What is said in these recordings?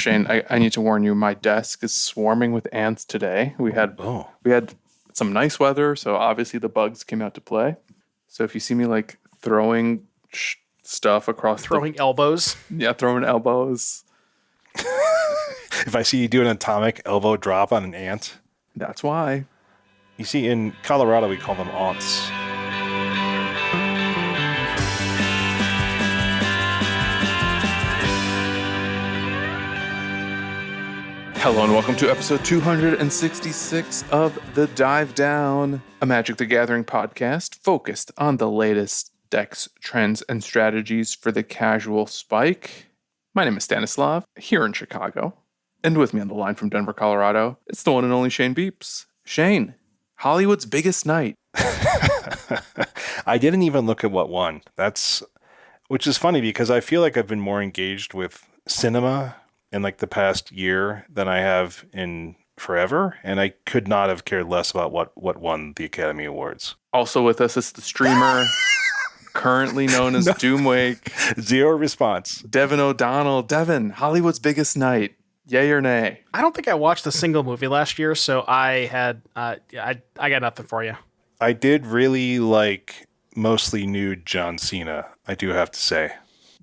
Shane, I need to warn you, my desk is swarming with ants today. We had some nice weather, so obviously the bugs came out to play. So if you see me like throwing stuff across elbows. Yeah, throwing elbows. If I see you do an atomic elbow drop on an ant. That's why. You see, in Colorado, we call them aunts. Hello and welcome to episode 266 of The Dive Down, a Magic the Gathering podcast focused on the latest decks, trends, and strategies for the casual spike. My name is Stanislav, here in Chicago. And with me on the line from Denver, Colorado, it's the one and only Shane Beeps. Shane, Hollywood's biggest night. I didn't even look at what won. Which is funny because I feel like I've been more engaged with cinema in like the past year than I have in forever, and I could not have cared less about what won the Academy Awards. Also with us is the streamer, currently known as Doomwake. Zero response. Devin O'Donnell. Devin, Hollywood's biggest night. Yay or nay? I don't think I watched a single movie last year, so I got nothing for you. I did really like mostly nude John Cena, I do have to say.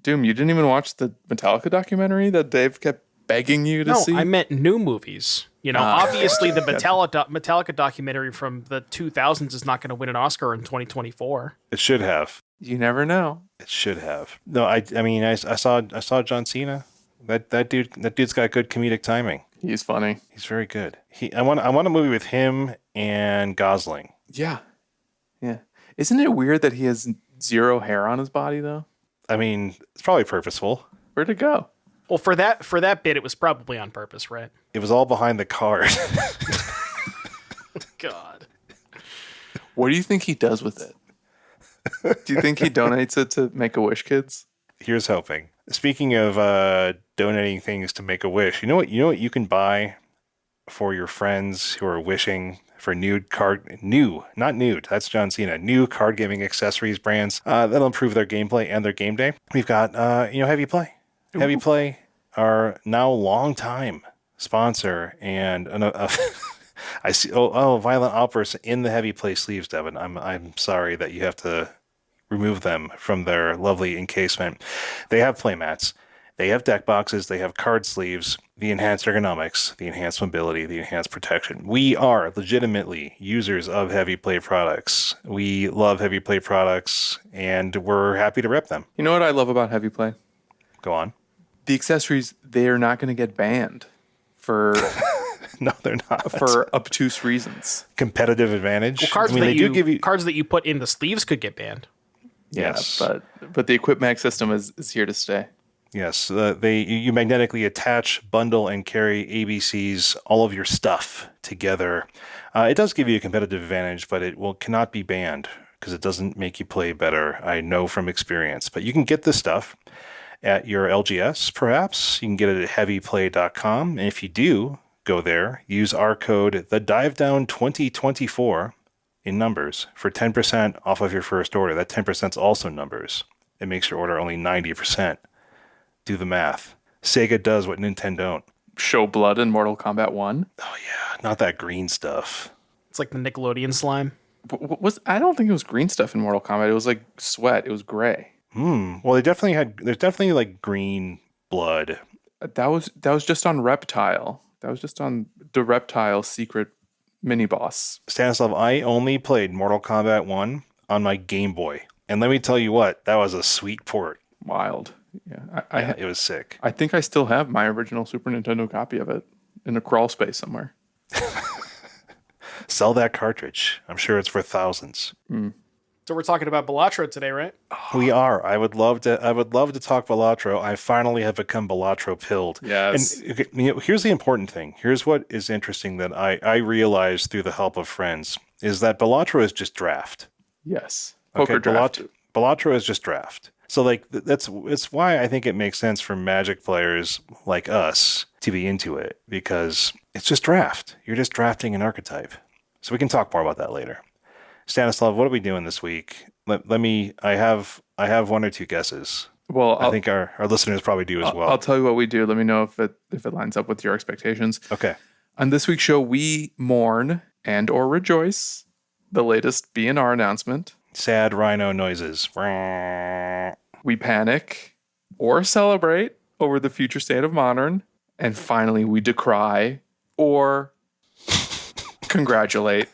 Doom, you didn't even watch the Metallica documentary that Dave kept begging you to see? No, I meant new movies. You know, obviously the Metallica documentary from the 2000s is not going to win an Oscar in 2024. It should have. You never know. It should have. No, I mean, I saw John Cena. That dude's got good comedic timing. He's funny. He's very good. I want a movie with him and Gosling. Yeah. Isn't it weird that he has zero hair on his body though? I mean, it's probably purposeful. Where'd it go? Well, for that bit, it was probably on purpose, right? It was all behind the card. God. What do you think he does with it? Do you think he donates it to Make-A-Wish kids? Here's hoping. Speaking of donating things to Make-A-Wish, you know what you can buy for your friends who are wishing for not nude, that's John Cena, new card gaming accessories brands that'll improve their gameplay and their game day. We've got, Heavy Play. Ooh. Heavy Play, our now long-time sponsor, and I see, Violent Outburst in the Heavy Play sleeves, Devin. I'm sorry that you have to remove them from their lovely encasement. They have playmats. They have deck boxes, they have card sleeves, the enhanced ergonomics, the enhanced mobility, the enhanced protection. We are legitimately users of Heavy Play products. We love Heavy Play products, and we're happy to rep them. You know what I love about Heavy Play? Go on. The accessories, they are not going to get banned for... No, they're not. For obtuse reasons. Competitive advantage. Well, cards that you put in the sleeves could get banned. Yes. Yeah, but the EquipMag system is here to stay. Yes, you magnetically attach, bundle, and carry ABCs, all of your stuff together. It does give you a competitive advantage, but it cannot be banned because it doesn't make you play better. I know from experience. But you can get this stuff at your LGS, perhaps. You can get it at heavyplay.com. And if you do go there, use our code TheDiveDown2024 in numbers for 10% off of your first order. That 10% is also numbers. It makes your order only 90%. Do the math. Sega does what Nintendo don't. Show blood in Mortal Kombat 1. Oh yeah, not that green stuff. It's like the Nickelodeon slime. I don't think it was green stuff in Mortal Kombat. It was like sweat. It was gray. Well, there's definitely like green blood. That was just on Reptile. That was just on the Reptile secret mini boss. Stanislav, I only played Mortal Kombat 1 on my Game Boy. And let me tell you what, that was a sweet port. Wild. Yeah, it was sick. I think I still have my original Super Nintendo copy of it in a crawl space somewhere. Sell that cartridge. I'm sure it's worth thousands. So we're talking about Balatro today, right? We are. I would love to talk Balatro. I finally have become Balatro pilled. Yes. And here's the important thing. Here's what is interesting that I realized through the help of friends is that Balatro is just draft. Yes. Poker draft. Balatro is just draft. So it's why I think it makes sense for Magic players like us to be into it, because it's just draft. You're just drafting an archetype. So we can talk more about that later. Stanislav, what are we doing this week? I have one or two guesses. Well, I think our listeners probably do as well. I'll tell you what we do. Let me know if it lines up with your expectations. Okay. On this week's show, we mourn and or rejoice the latest BNR announcement. Sad rhino noises. We panic or celebrate over the future state of Modern. And finally, we decry or congratulate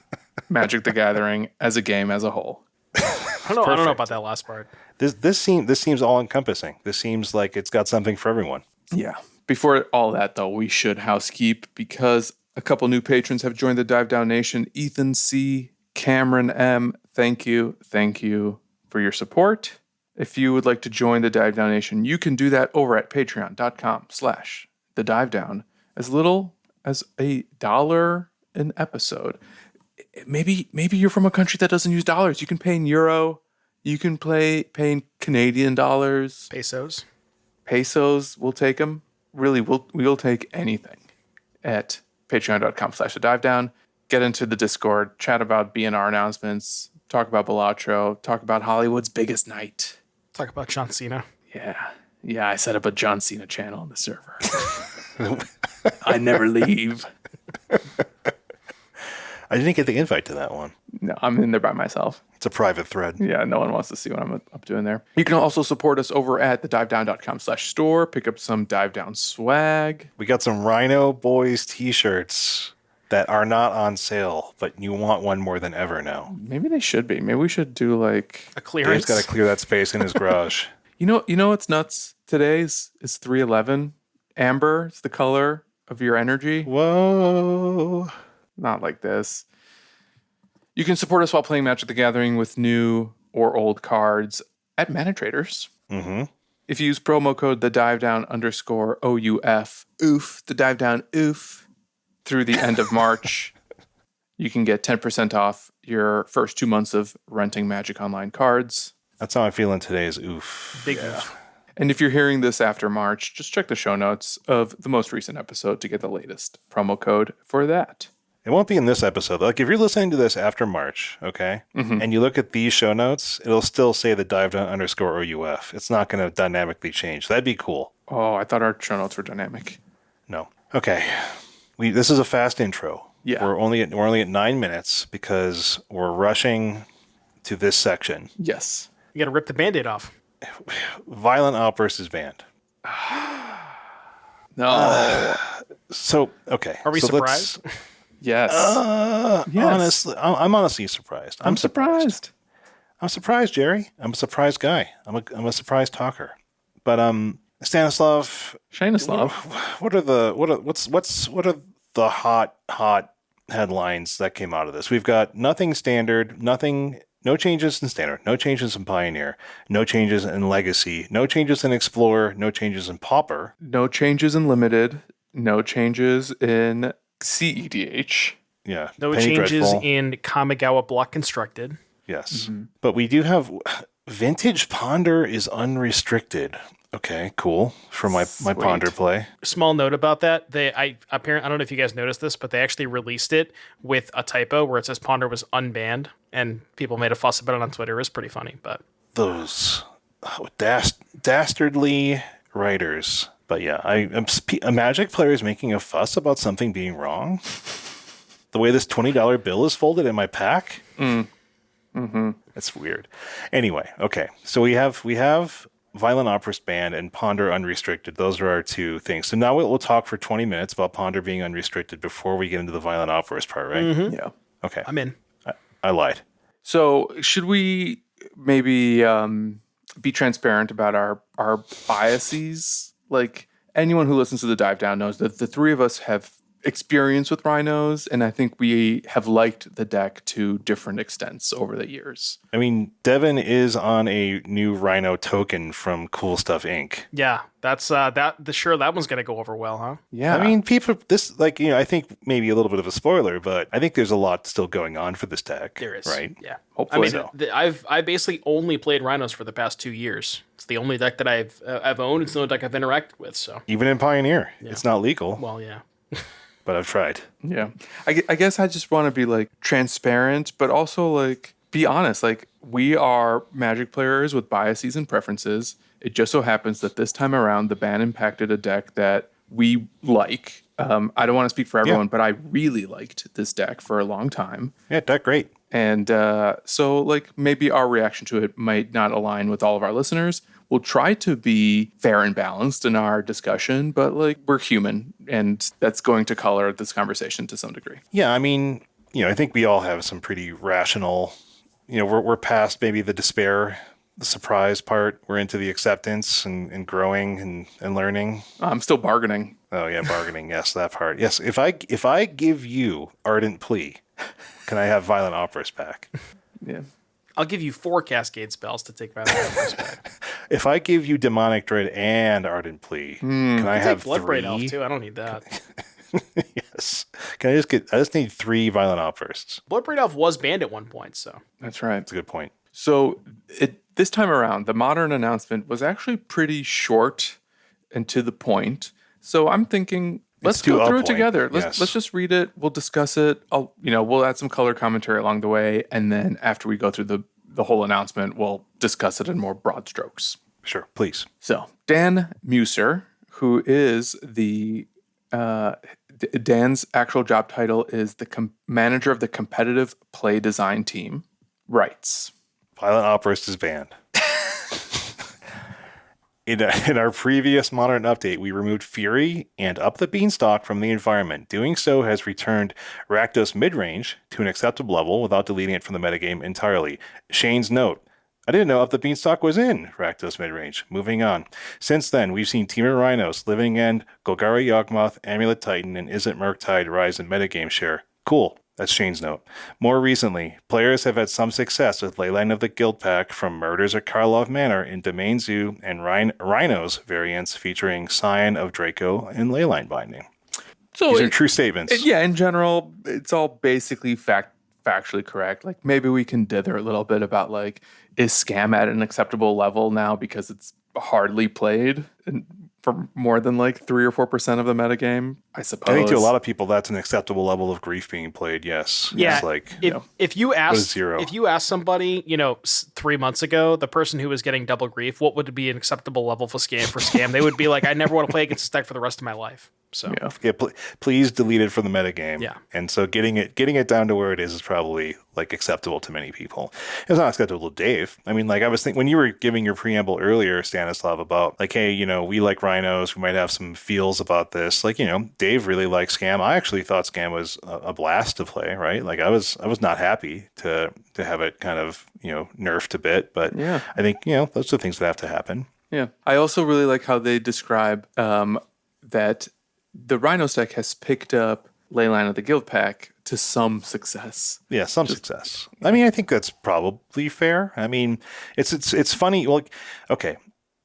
Magic the Gathering as a game as a whole. I don't know about that last part. This seems all encompassing. This seems like it's got something for everyone. Yeah. Before all that, though, we should housekeep because a couple new patrons have joined the Dive Down Nation. Ethan C., Cameron M., thank you for your support. If you would like to join the Dive Down Nation, you can do that over at patreon.com/thedivedown. As little as $1 an episode. Maybe you're from a country that doesn't use dollars. You can pay in euro. You can pay in Canadian dollars. Pesos. We'll take them. Really, we'll take anything at patreon.com/thedivedown. Get into the Discord, chat about BNR announcements, talk about Balatro, talk about Hollywood's biggest night. Talk about John Cena. Yeah, I set up a John Cena channel on the server. I never leave. I didn't get the invite to that one. No, I'm in there by myself. It's a private thread. Yeah, no one wants to see what I'm up doing there. You can also support us over at thedivedown.com/store. Pick up some Dive Down swag. We got some Rhino Boys t-shirts that are not on sale, but you want one more than ever now. Maybe they should be. Maybe we should do like a clearance. Dave's got to clear that space in his garage. You know what's nuts? Today's is 3/11. Amber is the color of your energy. Whoa. Not like this. You can support us while playing Magic the Gathering with new or old cards at Mana Traders. Mm-hmm. If you use promo code _OUF, the dive down oof, through the end of March, you can get 10% off your first 2 months of renting Magic Online cards. That's how I'm feeling today is oof. Big oof. And if you're hearing this after March, just check the show notes of the most recent episode to get the latest promo code for that. It won't be in this episode. Like if you're listening to this after March, okay, and you look at these show notes, it'll still say the dive down _OUF. It's not going to dynamically change. That'd be cool. Oh, I thought our show notes were dynamic. No. Okay. This is a fast intro. Yeah. We're only at 9 minutes because we're rushing to this section. Yes. You got to rip the Band-Aid off. Violent Outburst is banned. No. So, okay. Are we surprised? Yes. Yes. Honestly, I'm honestly surprised. I'm surprised. I'm surprised, Jerry. I'm a surprised guy. I'm a surprised talker. But Stanislav, what are the hot headlines that came out of this? We've got nothing standard, no changes in standard, no changes in Pioneer, no changes in Legacy, no changes in Explorer, no changes in Pauper, no changes in Limited, no changes in CEDH. Yeah. No Penny changes Dreadful. in Kamigawa Block Constructed. Yes. Mm-hmm. But we do have Vintage Ponder is unrestricted. Okay, cool. For my Ponder play. Small note about that. I don't know if you guys noticed this, but they actually released it with a typo where it says Ponder was unbanned, and people made a fuss about it on Twitter. It was pretty funny, but those dastardly writers. But yeah, a Magic player is making a fuss about something being wrong. The way this $20 bill is folded in my pack. Mm-hmm. That's weird. Anyway, okay. So we have Violent Outburst banned and Ponder unrestricted. Those are our two things. So now we'll talk for 20 minutes about Ponder being unrestricted before we get into the Violent Outburst part, right? Mm-hmm. Yeah. Okay. I'm in. I lied. So should we maybe be transparent about our biases? Like anyone who listens to the Dive Down knows that the three of us have experience with Rhinos, and I think we have liked the deck to different extents over the years. I mean, Devin is on a new Rhino token from Cool Stuff Inc. Yeah, that's sure that one's gonna go over well, huh? Yeah. I mean, people, I think maybe a little bit of a spoiler, but I think there's a lot still going on for this deck. There is, right? Yeah. Hopefully, I mean, I basically only played Rhinos for the past 2 years. It's the only deck that I've owned. It's the only deck I've interacted with. So even in Pioneer, it's not legal. well, yeah. But I've tried. Yeah. I guess I just want to be like transparent, but also like be honest. Like we are Magic players with biases and preferences. It just so happens that this time around, the ban impacted a deck that we like. I don't want to speak for everyone, but I really liked this deck for a long time. Yeah, deck great. And so, like, maybe our reaction to it might not align with all of our listeners. We'll try to be fair and balanced in our discussion, but, like, we're human, and that's going to color this conversation to some degree. Yeah, I mean, I think we all have some pretty rational, we're past maybe the despair, the surprise part. We're into the acceptance and growing and learning. I'm still bargaining. Oh, yeah, bargaining. Yes, that part. Yes, if I give you Ardent Plea, can I have Violent Outburst back? Yeah. I'll give you 4 Cascade spells to take Violent Outburst back. If I give you Demonic Dread and Ardent Plea, can I have Blood 3? Braid Elf too. I don't need that. Yes. I just need 3 Violent Outbursts. Blood Braid Elf was banned at one point, so. That's right. That's a good point. So this time around, the modern announcement was actually pretty short and to the point. So I'm thinking, let's go through it together. Let's just read it. We'll discuss it. We'll add some color commentary along the way, and then after we go through the whole announcement, we'll discuss it in more broad strokes. Sure, please. So Dan Muser, who is Dan's actual job title is the manager of the competitive play design team, writes, Violent Outburst is banned. In our previous modern update, we removed Fury and Up the Beanstalk from the environment. Doing so has returned Rakdos midrange to an acceptable level without deleting it from the metagame entirely. Shane's note, I didn't know Up the Beanstalk was in Rakdos midrange. Moving on. Since then, we've seen Team of Rhinos, Living End, Golgari Yawgmoth, Amulet Titan, and Isn't Murktide rise in metagame share. Cool. That's Shane's note. More recently, players have had some success with Leyline of the Guild Pack from Murders at Karlov Manor in Domain Zoo and Rhinos variants featuring Scion of Draco and Leyline binding. So these are true statements. Yeah, in general, it's all basically factually correct. Like, maybe we can dither a little bit about, like, is Scam at an acceptable level now because it's hardly played for more than like 3 or 4% of the metagame, I suppose. I think to a lot of people that's an acceptable level of grief being played. Yes. Yeah. It's like, if you ask somebody, 3 months ago, the person who was getting double grief, what would be an acceptable level for scam? They would be like, I never want to play against this deck for the rest of my life. So please delete it from the metagame. Yeah. And so getting it down to where it is probably like acceptable to many people. It's not acceptable to Dave. I mean, like I was thinking when you were giving your preamble earlier, Stanislav, about like, hey, we like Rhinos, we might have some feels about this. Like, Dave really likes Scam. I actually thought Scam was a blast to play, right? Like I was not happy to have it kind of, nerfed a bit, but yeah. I think, those are things that have to happen. Yeah. I also really like how they describe that the Rhinos deck has picked up Leyline of the Guild Pack to some success. Yeah, success. I mean, I think that's probably fair. I mean, it's funny. Like, okay,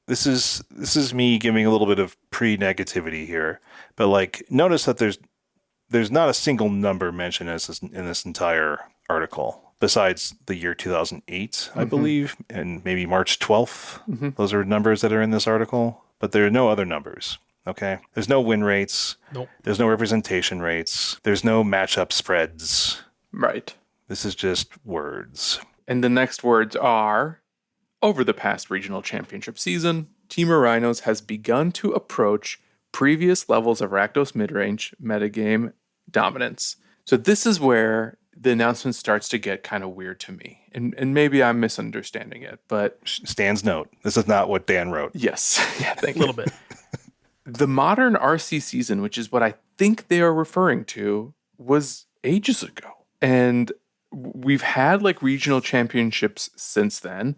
this is me giving a little bit of pre-negativity here, but like, notice that there's not a single number mentioned in this entire article besides the year 2008, I believe, and maybe March 12th. Mm-hmm. Those are numbers that are in this article, but there are no other numbers. Okay. There's no win rates. Nope. There's no representation rates. There's no matchup spreads. Right. This is just words. And the next words are, over the past regional championship season, Team Rhinos has begun to approach previous levels of Rakdos midrange metagame dominance. So this is where the announcement starts to get kind of weird to me. And maybe I'm misunderstanding it, but... Stan's note. This is not what Dan wrote. Yes. Yeah, thank you. A little bit. The modern RC season, which is what I think they are referring to, was ages ago. And we've had like regional championships since then.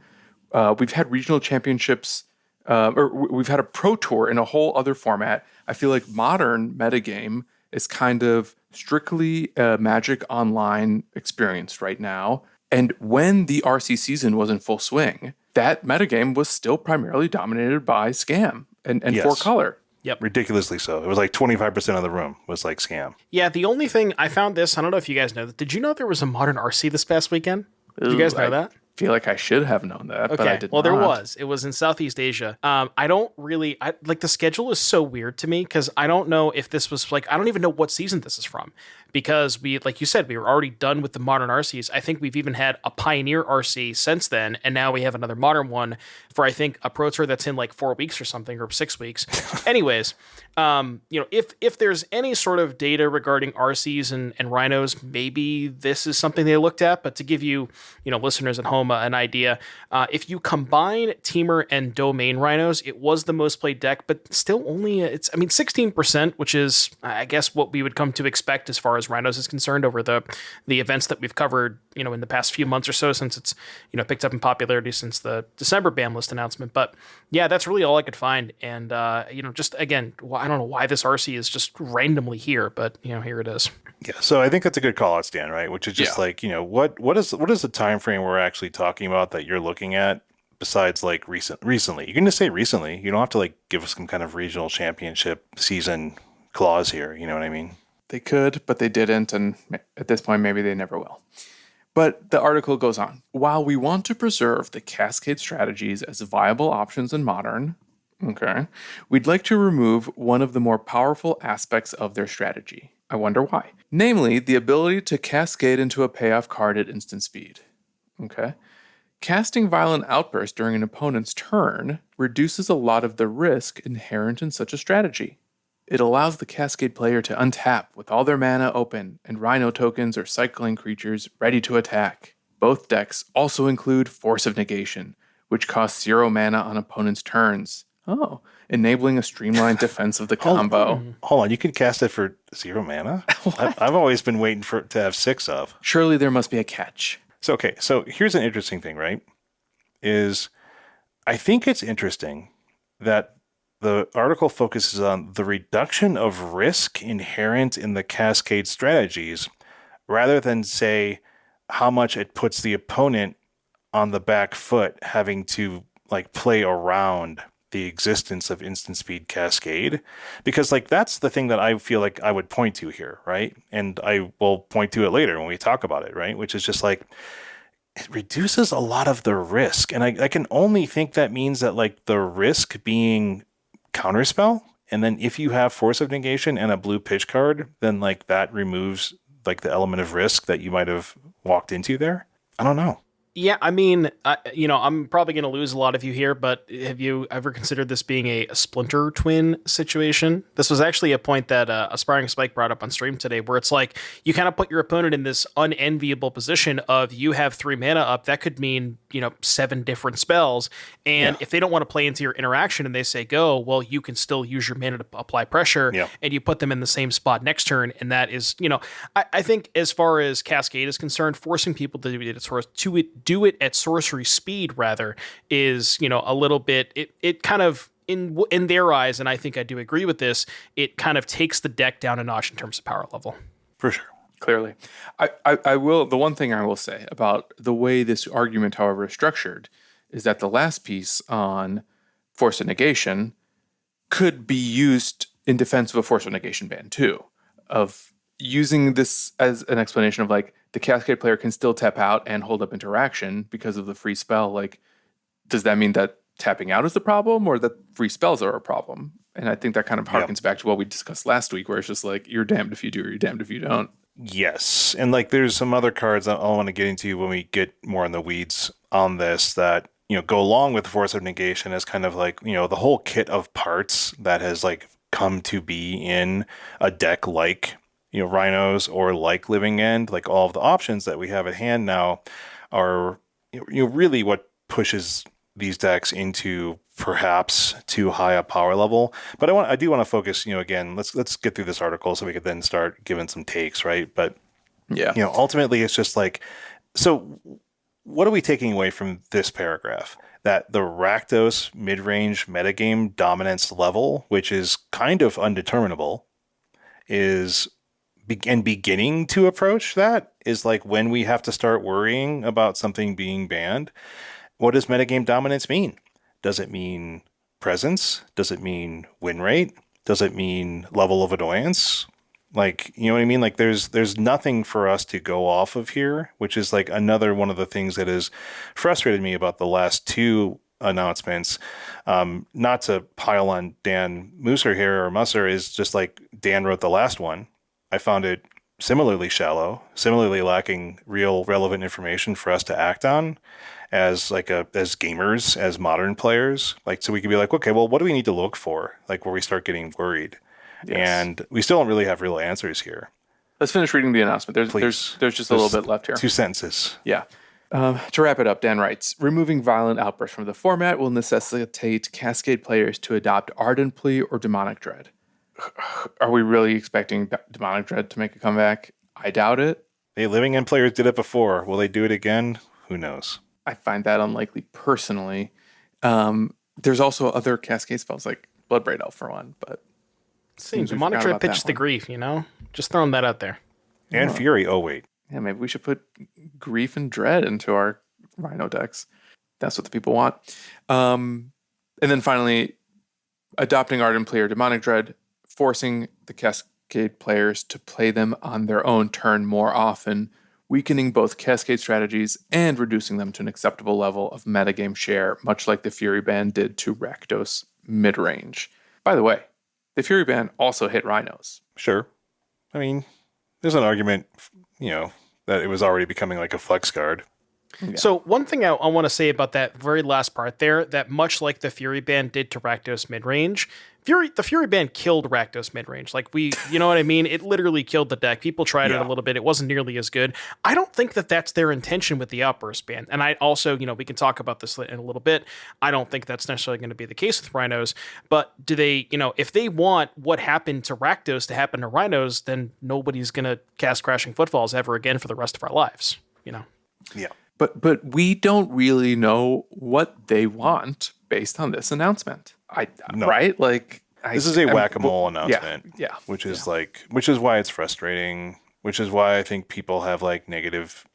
We've had regional championships, or we've had a pro tour in a whole other format. I feel like modern metagame is kind of strictly a Magic Online experience right now. And when the RC season was in full swing, that metagame was still primarily dominated by Scam and yes. 4-color. Yep. Ridiculously so. It was like 25% of the room was like Scam. Yeah, the only thing I found this, I don't know if you guys know that. Did you know there was a modern RC this past weekend? Did you guys know that? feel like I should have known that, but I did not. Well, there was. It was in Southeast Asia. I don't really like the schedule is so weird to me because I don't know if this was like I don't even know what season this is from because we, like you said, we were already done with the modern RCs. I think we've even had a Pioneer RC since then, and now we have another modern one for I think a Pro Tour that's in like 4 weeks or something or 6 weeks. Anyways, if there's any sort of data regarding RCs and Rhinos, maybe this is something they looked at. But to give you, listeners at home an idea, if you combine Teamer and Domain Rhinos, it was the most played deck, but still only 16%, which is I guess what we would come to expect as far as Rhinos is concerned over the events that we've covered, in the past few months or so since it's picked up in popularity since the December ban list announcement. But yeah, that's really all I could find, and just again, I don't know why this RC is just randomly here, but here it is. Yeah, so I think that's a good call out, Stan, right? Which is just what is the time frame we're actually talking about that you're looking at besides like recently? You can just say recently. You don't have to like give us some kind of regional championship season clause here. You know what I mean? They could, but they didn't, and at this point, maybe they never will. But the article goes on. While we want to preserve the Cascade strategies as viable options in Modern, we'd like to remove one of the more powerful aspects of their strategy. I wonder why. Namely, the ability to cascade into a payoff card at instant speed. Casting Violent Outburst during an opponent's turn reduces a lot of the risk inherent in such a strategy. It allows the Cascade player to untap with all their mana open and Rhino tokens or cycling creatures ready to attack. Both decks also include Force of Negation, which costs 0 mana on opponent's turns. Enabling a streamlined defense of the combo. Hold on, you can cast it for 0 mana? I've always been waiting to have 6 of. Surely there must be a catch. So here's an interesting thing, right? I think it's interesting that the article focuses on the reduction of risk inherent in the Cascade strategies rather than say how much it puts the opponent on the back foot having to like play around the existence of instant speed Cascade, because like that's the thing that I feel like I would point to here, right? And I will point to it later when we talk about it, right? Which is just like it reduces a lot of the risk, and I can only think that means that like the risk being counterspell, and then if you have Force of Negation and a blue pitch card, then like that removes like the element of risk that you might have walked into there. I don't know. Yeah, I mean, I'm probably going to lose a lot of you here, but have you ever considered this being a splinter twin situation? This was actually a point that Aspiring Spike brought up on stream today, where it's like you kind of put your opponent in this unenviable position of you have 3 mana up. That could mean, 7 different spells. And if they don't want to play into your interaction and they say go, well, you can still use your mana to apply pressure and you put them in the same spot next turn. And that is, I think as far as Cascade is concerned, forcing people to do it at sorcery speed rather is, a little bit, it kind of in their eyes, and I think I do agree with this, it kind of takes the deck down a notch in terms of power level. For sure. Clearly. I will, the one thing I will say about the way this argument, however, is structured is that the last piece on Force of Negation could be used in defense of a Force of Negation ban too, of using this as an explanation of like the Cascade player can still tap out and hold up interaction because of the free spell. Like, does that mean that tapping out is the problem or that free spells are a problem? And I think that kind of harkens back to what we discussed last week, where it's just like, you're damned if you do or you're damned if you don't. Yes. And like there's some other cards I want to get into when we get more in the weeds on this that, go along with Force of Negation as kind of like, the whole kit of parts that has like come to be in a deck like, Rhinos or like Living End. Like all of the options that we have at hand now are, really what pushes these decks into perhaps too high a power level. But I do want to focus, again, let's get through this article so we could then start giving some takes, right? But ultimately it's just like, so what are we taking away from this paragraph? That the Rakdos mid-range metagame dominance level, which is kind of undeterminable, is beginning to approach that is like when we have to start worrying about something being banned. What does metagame dominance mean? Does it mean presence? Does it mean win rate? Does it mean level of annoyance? Like, you know what I mean? Like there's nothing for us to go off of here, which is like another one of the things that has frustrated me about the last two announcements. Not to pile on Dan Musser here, or Musser, is just like Dan wrote the last one. I found it similarly shallow, similarly lacking real relevant information for us to act on as as gamers, as modern players. Like, so we could be like, okay, well, what do we need to look for? Like where we start getting worried. Yes. And we still don't really have real answers here. Let's finish reading the announcement. There's just a little bit left here. 2 sentences. Yeah. To wrap it up, Dan writes, removing Violent Outburst from the format will necessitate Cascade players to adopt Ardent Plea or Demonic Dread. Are we really expecting Demonic Dread to make a comeback? I doubt it. Hey, Living End players did it before. Will they do it again? Who knows? I find that unlikely personally. There's also other Cascade spells like Bloodbraid Elf for one, but Demonic Dread pitches the grief, you know? Just throwing that out there. And Fury. Oh, wait. Yeah, maybe we should put Grief and Dread into our Rhino decks. That's what the people want. And then finally, adopting Ardent Plea or Demonic Dread, forcing the Cascade players to play them on their own turn more often, weakening both Cascade strategies and reducing them to an acceptable level of metagame share, much like the Fury ban did to Rakdos mid-range. By the way, the Fury ban also hit Rhinos. Sure. I mean, there's an argument, that it was already becoming like a flex card. Yeah. So one thing I want to say about that very last part there, that much like the Fury ban did to Rakdos midrange, the Fury ban killed Rakdos midrange. Like you know what I mean? It literally killed the deck. People tried it a little bit. It wasn't nearly as good. I don't think that that's their intention with the Outburst ban. And I also, we can talk about this in a little bit. I don't think that's necessarily going to be the case with Rhinos. But do they, if they want what happened to Rakdos to happen to Rhinos, then nobody's going to cast Crashing Footfalls ever again for the rest of our lives, Yeah. But we don't really know what they want based on this announcement. No. Right? This is a whack-a-mole announcement. Yeah. Which is why it's frustrating, which is why I think people have a negative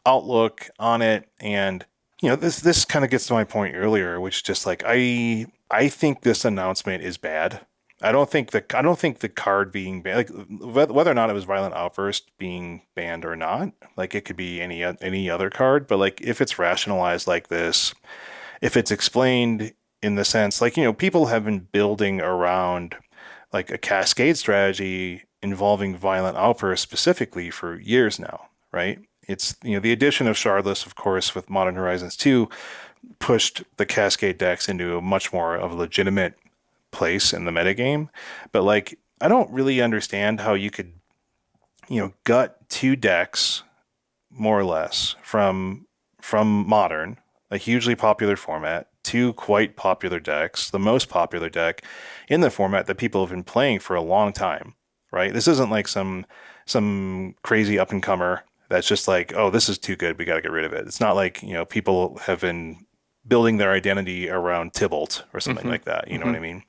outlook on it. And, this kind of gets to my point earlier, which just I think this announcement is bad. I don't think the card being banned, whether or not it was Violent Outburst being banned or not, it could be any other card, but if it's rationalized like this, if it's explained in the sense, people have been building around a Cascade strategy involving Violent Outburst specifically for years now, right? It's, the addition of Shardless, of course, with Modern Horizons 2 pushed the Cascade decks into a much more of a legitimate place in the metagame. But I don't really understand how you could, gut two decks more or less from Modern, a hugely popular format, two quite popular decks, the most popular deck in the format that people have been playing for a long time, right? This isn't some crazy up and comer that's just oh, this is too good, we got to get rid of it. It's not people have been building their identity around Tybalt or something like that. You know what I mean?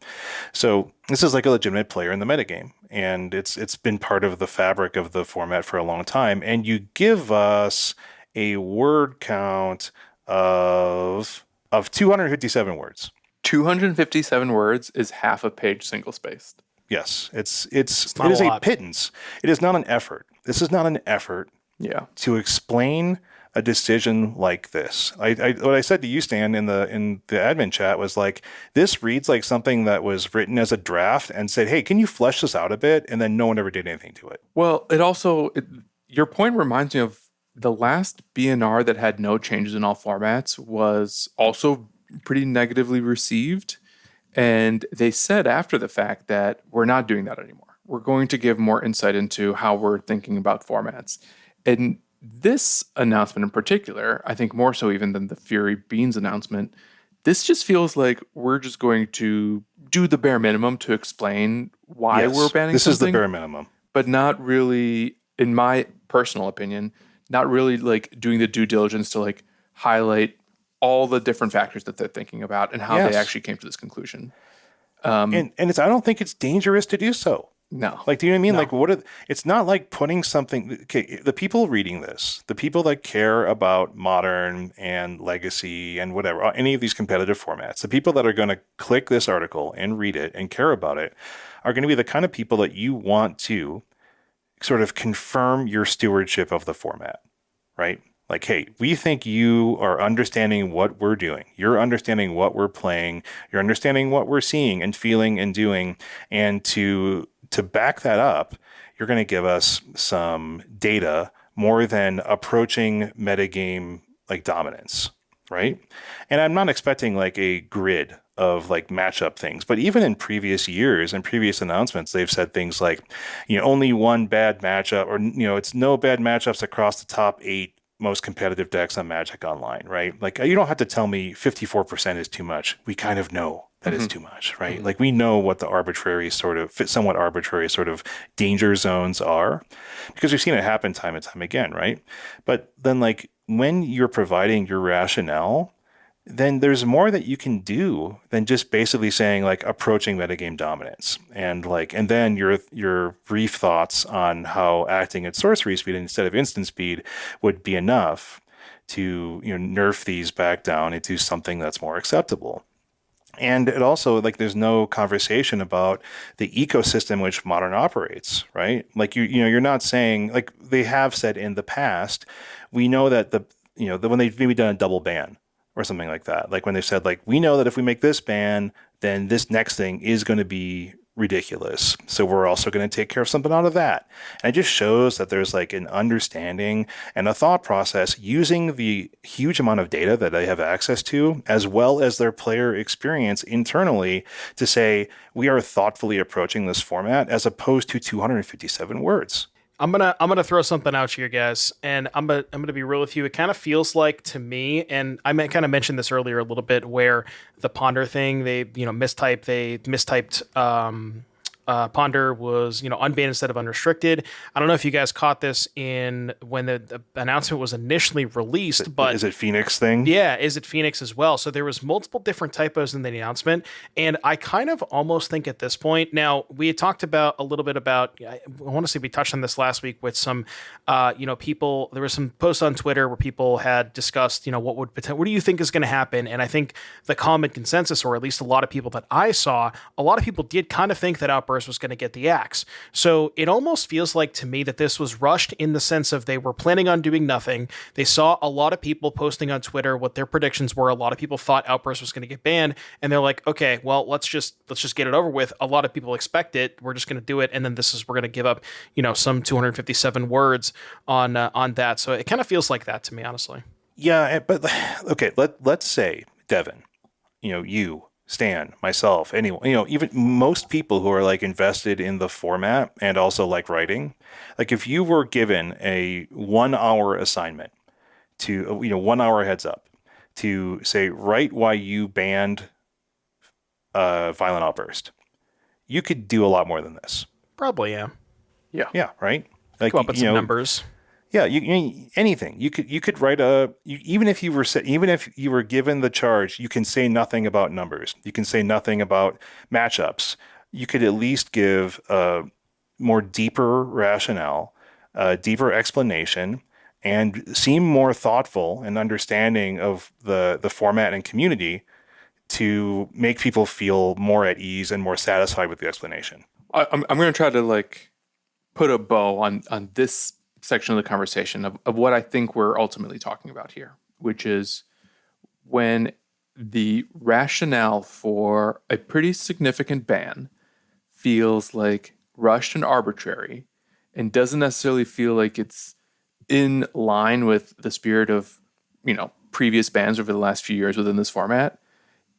So this is a legitimate player in the metagame, and it's been part of the fabric of the format for a long time. And you give us a word count of 257 words. 257 words is half a page single-spaced. Yes, it is a pittance. It is not an effort. This is not an effort to explain a decision like this. What I said to you, Stan, in the admin chat was this reads like something that was written as a draft and said, hey, can you flesh this out a bit? And then no one ever did anything to it. Well, your point reminds me of the last BNR that had no changes in all formats was also pretty negatively received. And they said after the fact that we're not doing that anymore. We're going to give more insight into how we're thinking about formats. And this announcement in particular, I think more so even than the Fury Beans announcement, this just feels like we're just going to do the bare minimum to explain why we're banning this something. This is the bare minimum. But not really, in my personal opinion, not really doing the due diligence to highlight all the different factors that they're thinking about and how they actually came to this conclusion. And I don't think it's dangerous to do so. No. Do you know what I mean? No. It's not putting something, okay, the people reading this, the people that care about Modern and Legacy and whatever, any of these competitive formats, the people that are going to click this article and read it and care about it are going to be the kind of people that you want to sort of confirm your stewardship of the format, right? Like, hey, we think you are understanding what we're doing. You're understanding what we're playing. You're understanding what we're seeing and feeling and doing. And to back that up, you're going to give us some data more than approaching metagame like dominance, right? And I'm not expecting like a grid of like matchup things, but even in previous years and previous announcements, they've said things like, only one bad matchup, or, it's no bad matchups across the top 8 most competitive decks on Magic Online, right? Like, you don't have to tell me 54% is too much. We kind of know that is too much, right? Like, we know what the somewhat arbitrary sort of danger zones are, because we've seen it happen time and time again, right? But then, like, when you're providing your rationale, then there's more that you can do than just basically saying like approaching metagame dominance, and then your brief thoughts on how acting at sorcery speed instead of instant speed would be enough to nerf these back down into something that's more acceptable. And it also, like, there's no conversation about the ecosystem which Modern operates, right? Like, you're not saying, like they have said in the past, we know that when they've maybe done a double ban or something like that, like when they said, like, we know that if we make this ban, then this next thing is going to be ridiculous. So we're also going to take care of something out of that. And it just shows that there's like an understanding and a thought process using the huge amount of data that they have access to, as well as their player experience internally, to say, we are thoughtfully approaching this format as opposed to 257 words. I'm gonna throw something out here, guys, and I'm gonna be real with you. It kind of feels like to me, and I kind of mentioned this earlier a little bit, where the Ponder thing, they mistyped. Ponder was unbanned instead of unrestricted. I don't know if you guys caught this in when the announcement was initially released, but is it Phoenix thing? Yeah, is it Phoenix as well? So there was multiple different typos in the announcement, and I kind of almost think at this point, now we had talked about a little bit about, I want to say we touched on this last week with some people. There was some posts on Twitter where people had discussed what do you think is going to happen, and I think the common consensus, or at least a lot of people that I saw, a lot of people did kind of think that Outburst was going to get the axe. So it almost feels like to me that this was rushed in the sense of they were planning on doing nothing. They saw a lot of people posting on Twitter what their predictions were. A lot of people thought Outburst was going to get banned, and they're like, okay, well, let's just get it over with. A lot of people expect it. We're just going to do it, and then we're going to give up, some 257 words on that. So it kind of feels like that to me, honestly. Yeah, but okay, let's say Devin, you, Stan, myself, anyone, even most people who are like invested in the format and also like writing, like if you were given a 1 hour assignment to, 1 hour heads up to say, write why you banned Violent Outburst, you could do a lot more than this. Probably, yeah. Yeah, right? Like, come up with some numbers. Yeah, anything. You could write even if you were given the charge, you can say nothing about numbers. You can say nothing about matchups. You could at least give a more deeper rationale, a deeper explanation, and seem more thoughtful and understanding of the format and community to make people feel more at ease and more satisfied with the explanation. I'm going to try to like put a bow on this section of the conversation of what I think we're ultimately talking about here, which is when the rationale for a pretty significant ban feels like rushed and arbitrary and doesn't necessarily feel like it's in line with the spirit of, previous bans over the last few years within this format.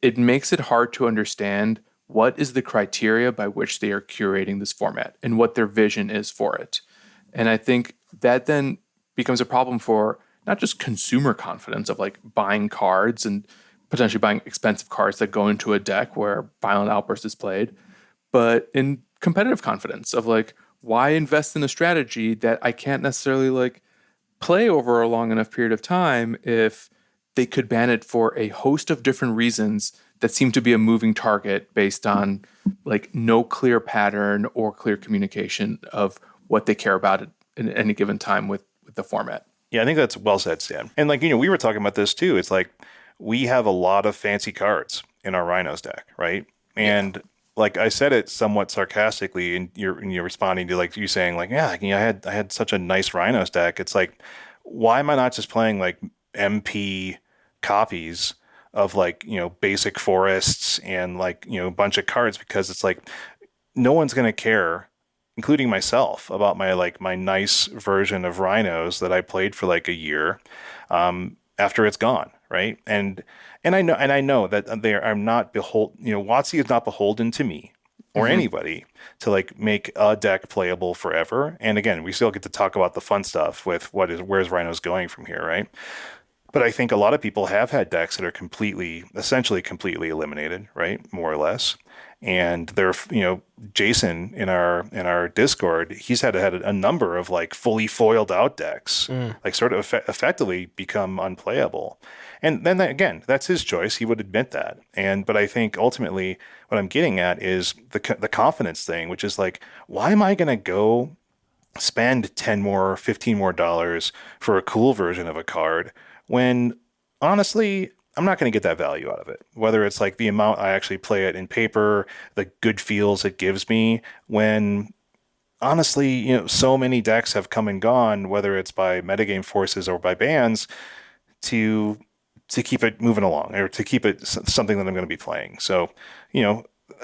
It makes it hard to understand what is the criteria by which they are curating this format and what their vision is for it. And I think that then becomes a problem for not just consumer confidence of like buying cards and potentially buying expensive cards that go into a deck where Violent Outburst is played, but in competitive confidence of like, why invest in a strategy that I can't necessarily like play over a long enough period of time if they could ban it for a host of different reasons that seem to be a moving target based on like no clear pattern or clear communication of what they care about at any given time with the format. Yeah, I think that's well said, Stan. And like, we were talking about this too. It's like we have a lot of fancy cards in our Rhinos deck, right? And like I said it somewhat sarcastically, and you're responding to like you saying like, yeah, I had such a nice Rhinos deck. It's like, why am I not just playing like MP copies of like, basic forests and like, a bunch of cards? Because it's like no one's gonna care, including myself, about my nice version of Rhinos that I played for like a year, after it's gone, right? And I know that I'm not WotC is not beholden to me or anybody to like make a deck playable forever. And again, we still get to talk about the fun stuff with where's Rhinos going from here, right? But I think a lot of people have had decks that are essentially completely eliminated, right? More or less. And they're, Jason in our Discord, he's had a number of like fully foiled out decks, like sort of effectively become unplayable. And then again, that's his choice. He would admit that. But I think ultimately what I'm getting at is the confidence thing, which is like, why am I going to go spend 10 more, 15 more dollars for a cool version of a card when honestly, I'm not going to get that value out of it. Whether it's like the amount I actually play it in paper, the good feels it gives me, when honestly, so many decks have come and gone, whether it's by metagame forces or by bans, to keep it moving along or to keep it something that I'm going to be playing. So,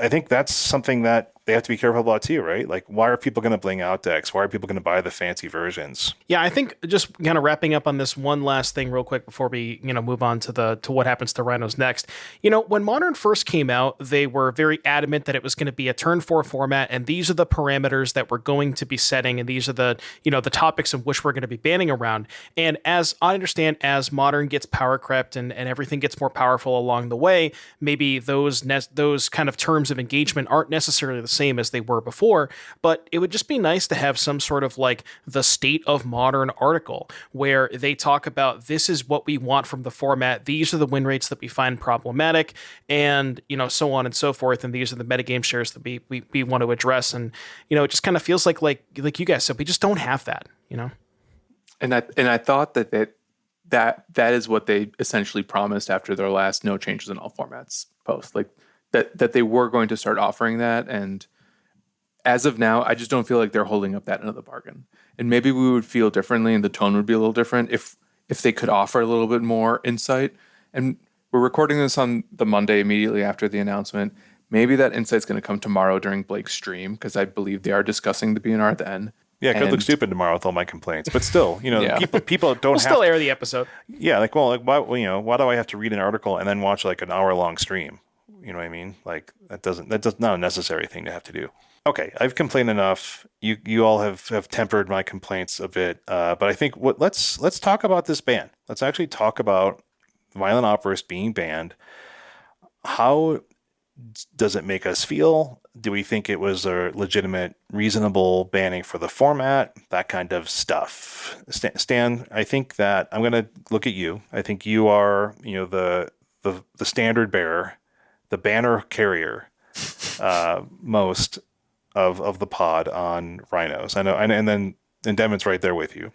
I think that's something that they have to be careful about too, right? Like, why are people going to bling out decks? Why are people going to buy the fancy versions? Yeah, I think just kind of wrapping up on this one last thing real quick before we, move on to what happens to Rhinos next. When Modern first came out, they were very adamant that it was going to be a turn 4 format, and these are the parameters that we're going to be setting, and these are the, the topics of which we're going to be banning around. And as I understand, as Modern gets power crept and everything gets more powerful along the way, maybe those kind of terms of engagement aren't necessarily the same as they were before, but it would just be nice to have some sort of like the state of Modern article where they talk about this is what we want from the format, these are the win rates that we find problematic, and so on and so forth, and these are the metagame shares that we want to address. And it just kind of feels like you guys said, we just don't have that. And I thought that is what they essentially promised after their last no changes in all formats post, like that they were going to start offering that. And as of now, I just don't feel like they're holding up that end of the bargain. And maybe we would feel differently and the tone would be a little different if they could offer a little bit more insight. And we're recording this on the Monday immediately after the announcement. Maybe that insight's going to come tomorrow during Blake's stream, because I believe they are discussing the BNR then. Yeah, it could look stupid tomorrow with all my complaints, but still, Yeah. people don't have still air the episode. Yeah, like, well, like why do I have to read an article and then watch like an hour-long stream? You know what I mean? Like that's not a necessary thing to have to do. Okay, I've complained enough. You all have tempered my complaints a bit, but I think let's talk about this ban. Let's actually talk about Violent Outburst being banned. How does it make us feel? Do we think it was a legitimate, reasonable banning for the format? That kind of stuff. Stan, I think that I'm going to look at you. I think you are, the standard bearer, the banner carrier, most of the pod on Rhinos. I know, and Devin's right there with you.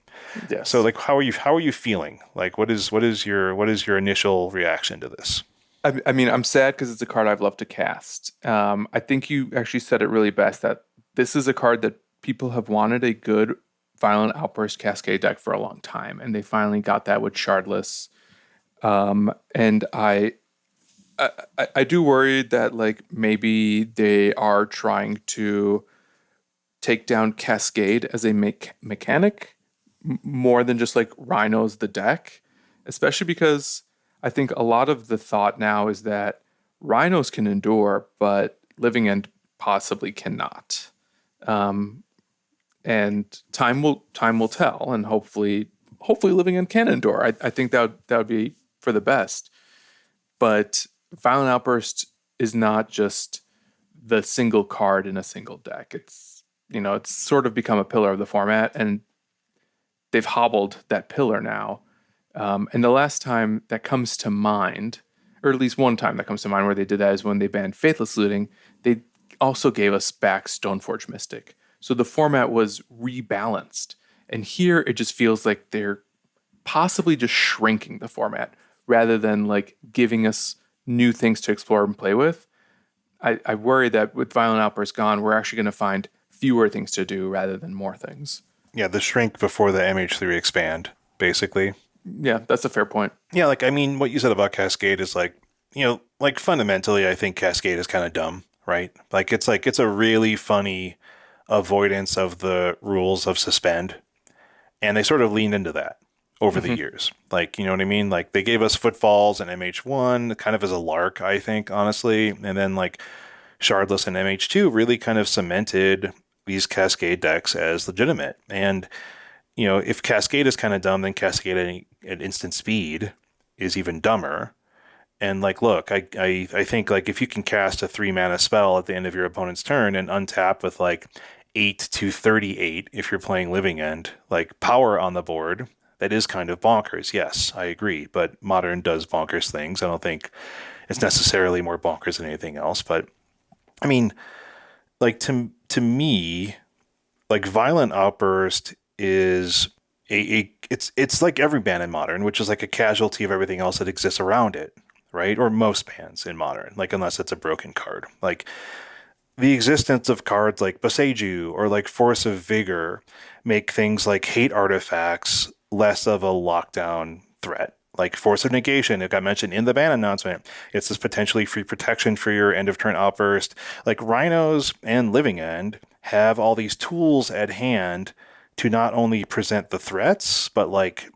Yes. So, like, how are you feeling? Like, what is your initial reaction to this? I mean, I'm sad because it's a card I've loved to cast. I think you actually said it really best, that this is a card that people have wanted a good Violent Outburst Cascade deck for a long time, and they finally got that with Shardless. And I do worry that like maybe they are trying to take down Cascade as a mechanic more than just like Rhinos the deck, especially because I think a lot of the thought now is that Rhinos can endure, but Living End possibly cannot. And time will tell, and hopefully Living End can endure. I think that would be for the best. But Violent Outburst is not just the single card in a single deck. It's sort of become a pillar of the format, and they've hobbled that pillar now. And the last time that comes to mind, or at least one time that comes to mind where they did that, is when they banned Faithless Looting. They also gave us back Stoneforge Mystic. So the format was rebalanced. And here it just feels like they're possibly just shrinking the format rather than like giving us new things to explore and play with. I worry that with Violent Outburst gone, we're actually going to find fewer things to do rather than more things. Yeah, the shrink before the MH3 expand, basically. Yeah, that's a fair point. Yeah, like, I mean, what you said about Cascade is like, like fundamentally, I think Cascade is kind of dumb, right? Like, it's a really funny avoidance of the rules of suspend. And they sort of leaned into that over the years. Like, you know what I mean? Like, they gave us Footfalls and MH1 kind of as a lark, I think, honestly. And then, like, Shardless and MH2 really kind of cemented these Cascade decks as legitimate. And, if Cascade is kind of dumb, then Cascade at instant speed is even dumber. And, like, look, I think, like, if you can cast a 3-mana spell at the end of your opponent's turn and untap with, like, 8 to 38 if you're playing Living End, like, power on the board, that is kind of bonkers. Yes, I agree. But Modern does bonkers things. I don't think it's necessarily more bonkers than anything else. But, I mean, like, to me, like, Violent Outburst is it's like every ban in Modern, which is like a casualty of everything else that exists around it, right? Or most bans in Modern, like, unless it's a broken card. Like, the existence of cards like Boseiju or like Force of Vigor make things like hate artifacts less of a lockdown threat. Like Force of Negation, it got mentioned in the ban announcement. It's this potentially free protection for your end of turn outburst. Like, Rhinos and Living End have all these tools at hand to not only present the threats, but like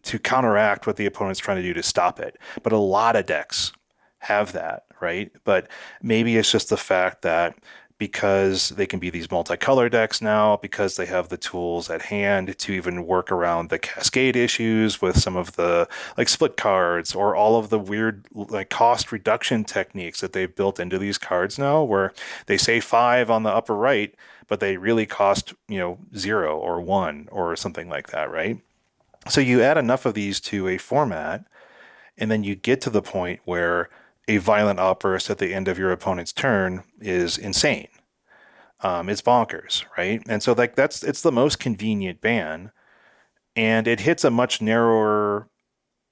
to counteract what the opponent's trying to do to stop it. But a lot of decks have that, right? But maybe it's just the fact that because they can be these multicolor decks now, because they have the tools at hand to even work around the Cascade issues with some of the like split cards or all of the weird like cost reduction techniques that they've built into these cards now, where they say 5 on the upper right, but they really cost, 0 or 1 or something like that, right? So you add enough of these to a format, and then you get to the point where a Violent Outburst at the end of your opponent's turn is insane. It's bonkers, right? And so like it's the most convenient ban, and it hits a much narrower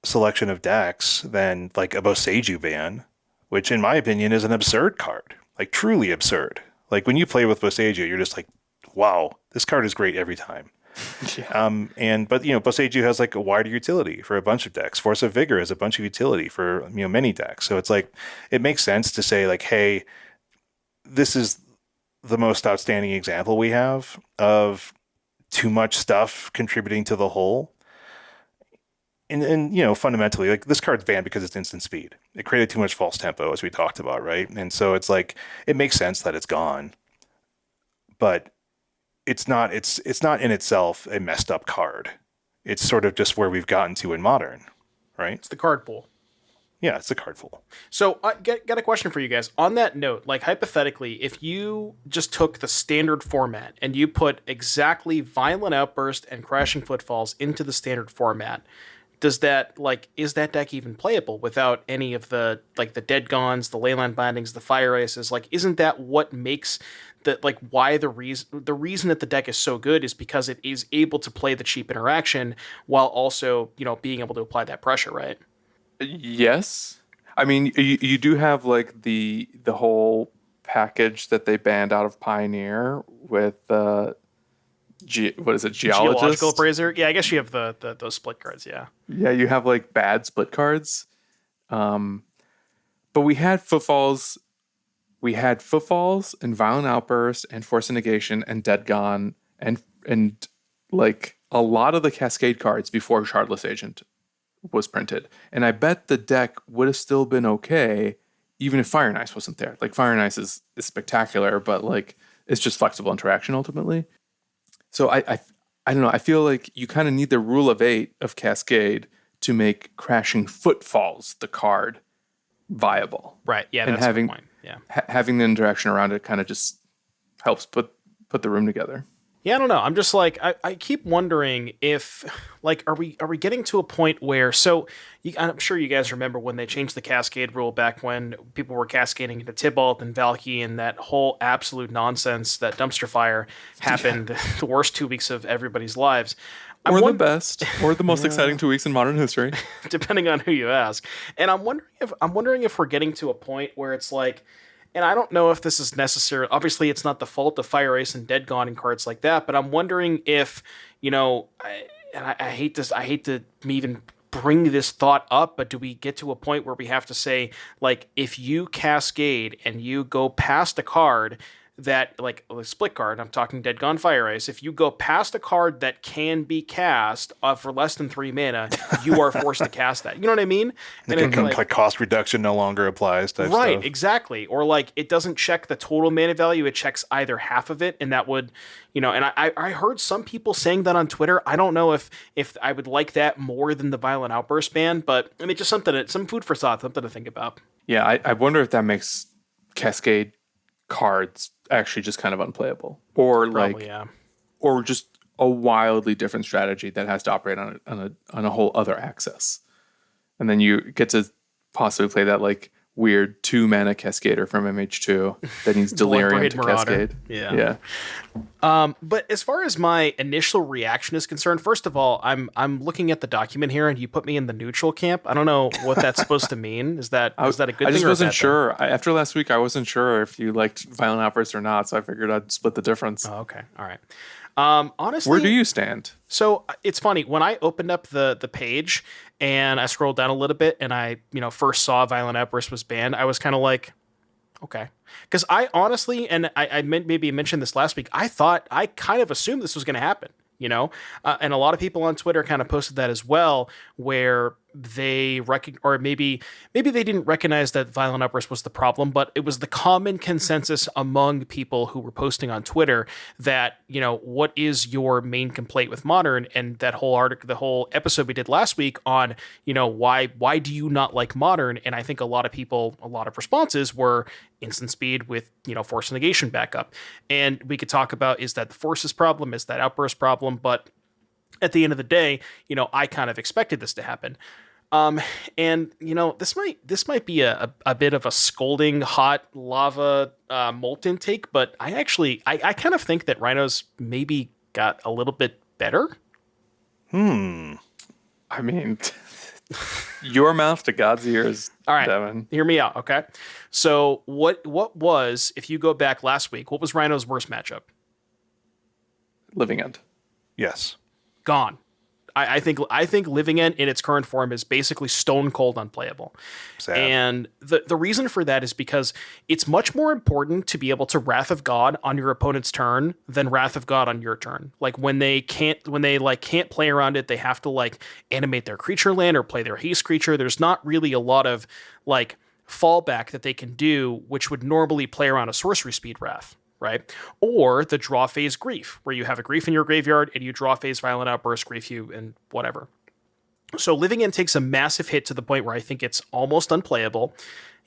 selection of decks than like a Boseiju ban, which in my opinion is an absurd card, like truly absurd. Like when you play with Boseiju, you're just like, wow, this card is great every time. Yeah. But Boseiju has like a wider utility for a bunch of decks. Force of Vigor has a bunch of utility for many decks. So it's like it makes sense to say like, hey, this is the most outstanding example we have of too much stuff contributing to the whole. And fundamentally, like this card's banned because it's instant speed. It created too much false tempo, as we talked about, right? And so it's like it makes sense that it's gone, but it's not in itself a messed up card. It's sort of just where we've gotten to in Modern, right? It's the card pool. Yeah, it's the card pool. So I got a question for you guys. On that note, like hypothetically, if you just took the standard format and you put exactly Violent Outburst and Crashing Footfalls into the standard format, is that deck even playable without any of the like the Dead Gons, the Leyline Bindings, the Fire Ices? Like, isn't that what makes why the reason that the deck is so good is because it is able to play the cheap interaction while also being able to apply that pressure, right? Yes. I mean, you do have like the whole package that they banned out of Pioneer with what is it, Geological Appraiser? Yeah, I guess you have those split cards, yeah. Yeah, you have like bad split cards. But we had Footfalls. We had Footfalls and Violent Outburst and Force of Negation and Dead Gone and like a lot of the Cascade cards before Shardless Agent was printed. And I bet the deck would have still been okay even if Fire and Ice wasn't there. Like Fire and Ice is spectacular, but like it's just flexible interaction ultimately. So I don't know. I feel like you kind of need the rule of 8 of Cascade to make Crashing Footfalls the card viable. Right. Yeah. And that's a good point. Yeah. Having the interaction around it kind of just helps put the room together. Yeah, I don't know. I'm just like I keep wondering if like are we getting to a point where I'm sure you guys remember when they changed the Cascade rule back when people were cascading into Tybalt and Valky and that whole absolute nonsense, that dumpster fire happened the worst 2 weeks of everybody's lives. The best, or the most exciting 2 weeks in modern history, depending on who you ask. And I'm wondering if we're getting to a point where it's like And I don't know if this is necessary. Obviously, it's not the fault of Fire Ice and Dead Gone and cards like that, but I'm wondering if, I hate this. I hate to even bring this thought up, but do we get to a point where we have to say, like, if you Cascade and you go past a card that, like a split card, I'm talking Dead Gone Fire Ice, if you go past a card that can be cast for less than 3 mana, you are forced to cast that. You know what I mean? And like cost reduction no longer applies type right, stuff. exactly. Or like it doesn't check the total mana value, it checks either half of it, and that would, and I heard some people saying that on Twitter. I don't know if I would like that more than the Violent Outburst ban, but I mean, just some food for thought, something to think about. Yeah, I wonder if that makes Cascade cards actually just kind of unplayable, or Probably, or just a wildly different strategy that has to operate on a whole other axis, and then you get to possibly play that like weird 2-mana Cascader from MH2 that needs Delirium to Cascade. Yeah. But as far as my initial reaction is concerned, first of all, I'm looking at the document here, and you put me in the neutral camp. I don't know what that's supposed to mean. Is that a good thing? I just or wasn't a bad sure. After last week, I wasn't sure if you liked Violent Outburst or not, so I figured I'd split the difference. thing? Oh, okay. All right. Honestly, Where do you stand? So it's funny, when I opened up the page and I scrolled down a little bit and I, first saw Violent Outburst was banned, I was kind of like, okay. Because I honestly, and I maybe mentioned this last week, I kind of assumed this was going to happen, and a lot of people on Twitter kind of posted that as well, where they or maybe they didn't recognize that Violent Outburst was the problem, but it was the common consensus among people who were posting on Twitter that, what is your main complaint with Modern? And that whole article, the whole episode we did last week on, why do you not like Modern? And I think a lot of responses were instant speed with, force negation backup. And we could talk about, is that the forces problem? Is that outburst problem? But at the end of the day, I kind of expected this to happen. And this might be a bit of a scalding hot lava molten take, but I kind of think that Rhinos maybe got a little bit better. I mean, your mouth to God's ears. All right, Devin. Hear me out, okay? So what was, if you go back last week, what was Rhino's worst matchup? Living End. Yes. Gone. I think Living End in its current form is basically stone cold unplayable. Sad. And the reason for that is because it's much more important to be able to Wrath of God on your opponent's turn than Wrath of God on your turn. Like when they can't play around it, they have to like animate their creature land or play their haste creature. There's not really a lot of like fallback that they can do, which would normally play around a sorcery speed Wrath. Right? Or the draw phase Grief, where you have a Grief in your graveyard and you draw phase Violent Outburst, Grief you, and whatever. So Living End takes a massive hit to the point where I think it's almost unplayable.